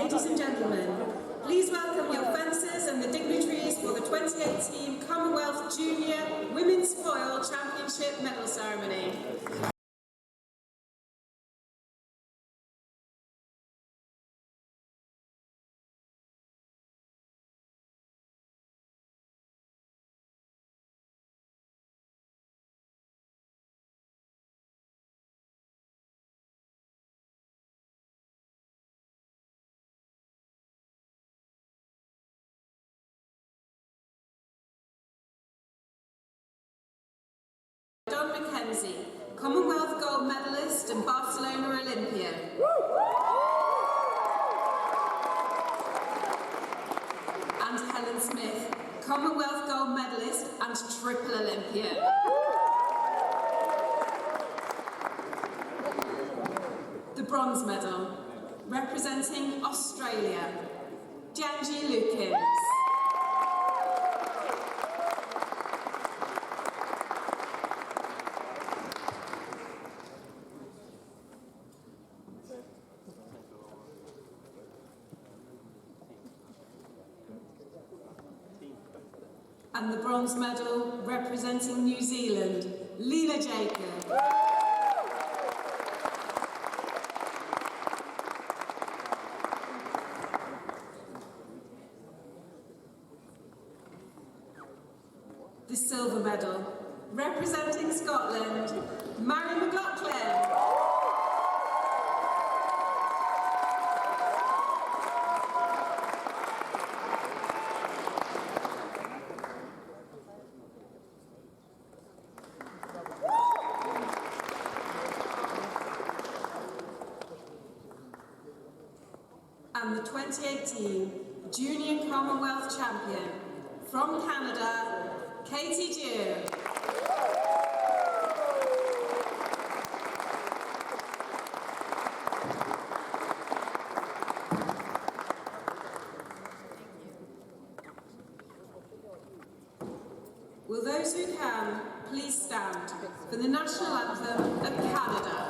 Ladies and gentlemen, please welcome your fencers and the dignitaries for the 2018 Commonwealth Junior Women's Foil Championship Medal Ceremony. Commonwealth gold medalist and Barcelona Olympian. And Helen Smith, Commonwealth gold medalist and triple Olympian. The bronze medal, representing Australia, Janji Lukins. And the bronze medal, representing New Zealand, Leela Jacob. The silver medal, representing Scotland, Mary McLaughlin. And the 2018 Junior Commonwealth Champion from Canada, Katie Dew. Will those who can please stand for the national anthem of Canada?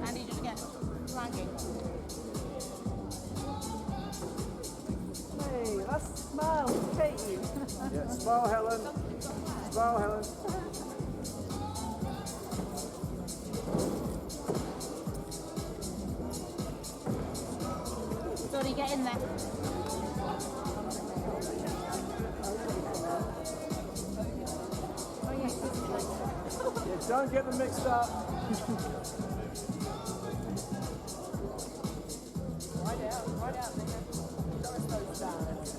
Andy, just get flanking. Hey, let's smile, Katie. Yeah, smile, Helen. Smile, Helen. Sorry, get in there. Oh, yeah. Yeah, don't get them mixed up. Right out there. Show us those stars.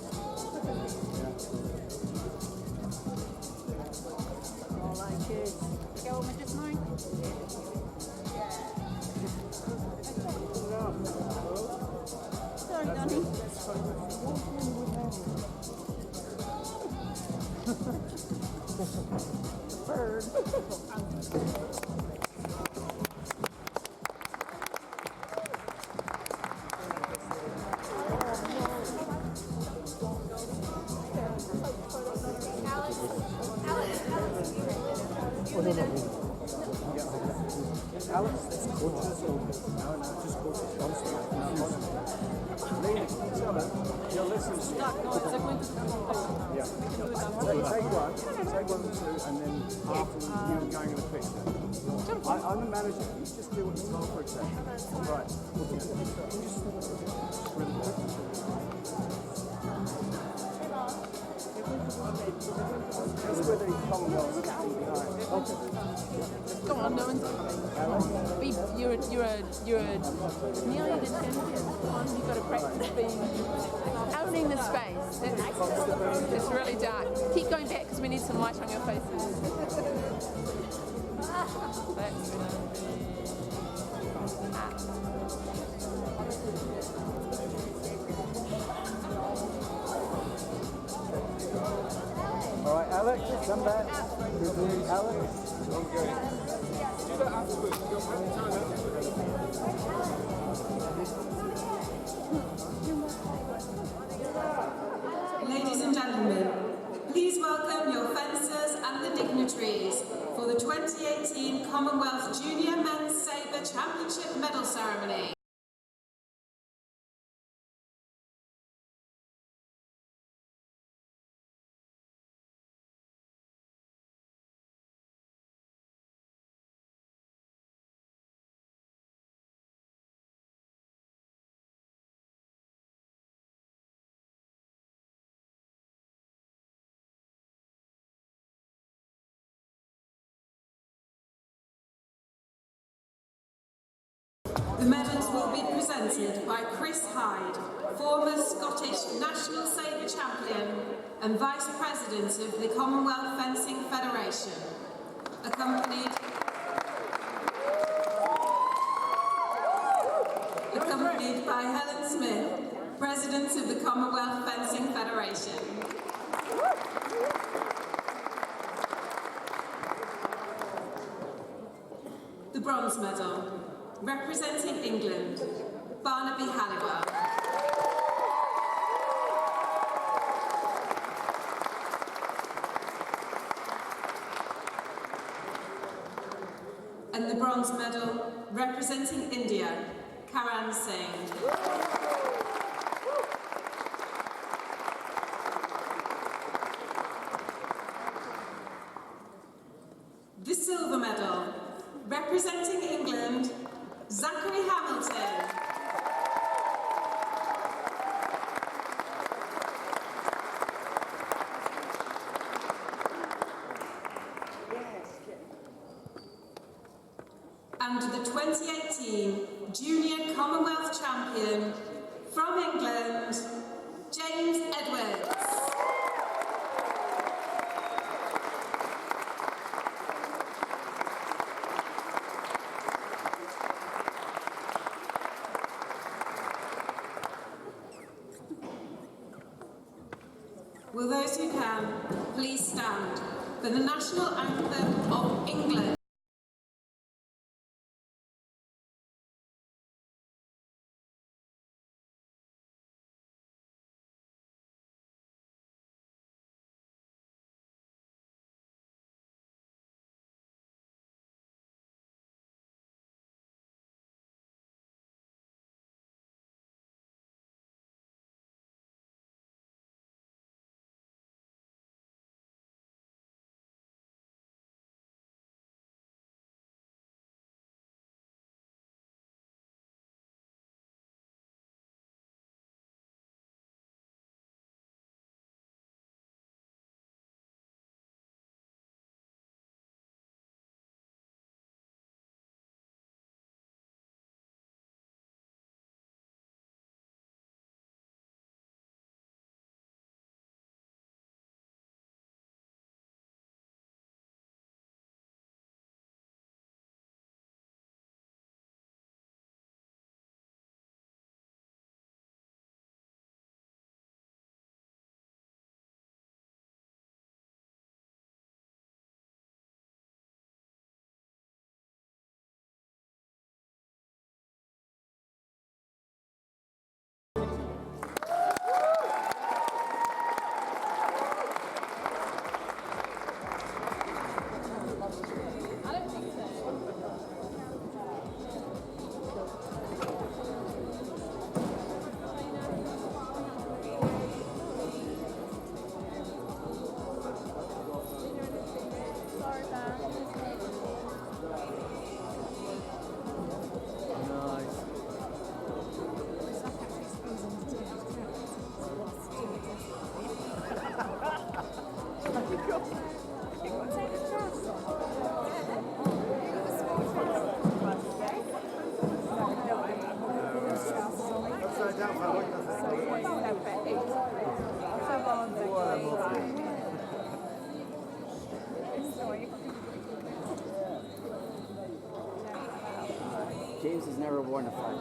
All like kids. Go on with this mine? Sorry, Donnie. Bird. Butchers or no, just butchers. Honestly, no. Lean, you'll listen to me. Yeah. Take one, two, and then after you're going in the picture. I'm the manager. You just do what you're told for a second. Right. Really quick. That's where the Commonwealth is behind. Okay. Come on, no one's coming. You're nearly the champion. Come on, you've got to practice being owning the space. It's really dark. Keep going back because we need some light on your faces. That's All right, Alex, come back. Alex. Ladies and gentlemen, please welcome your fencers and the dignitaries for the 2018 Commonwealth Junior Men's Sabre Championship Medal Ceremony. The medals will be presented by Chris Hyde, former Scottish National Sabre Champion and Vice President of the Commonwealth Fencing Federation, accompanied by Helen Smith, President of the Commonwealth Fencing Federation. The bronze medal, representing England, Barnaby Halliwell. And the bronze medal, representing India, Karan Singh. The silver medal, representing England, Zachary Hamilton. And the 2018 Junior Commonwealth Champion from England, James Edwards. Will those who can please stand for the national anthem of England? James has never worn a flag.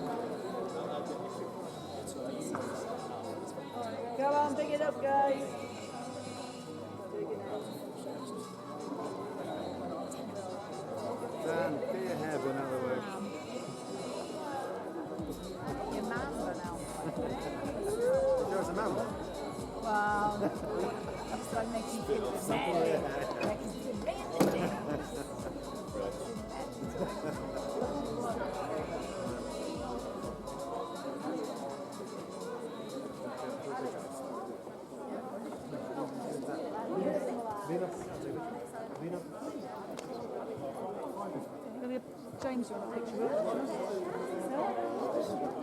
Come on, pick it up, guys. Dan, get your hair bun out of the way. Your mamba now. There's a man. Wow. I'm starting to make you feel James, you want a picture of it?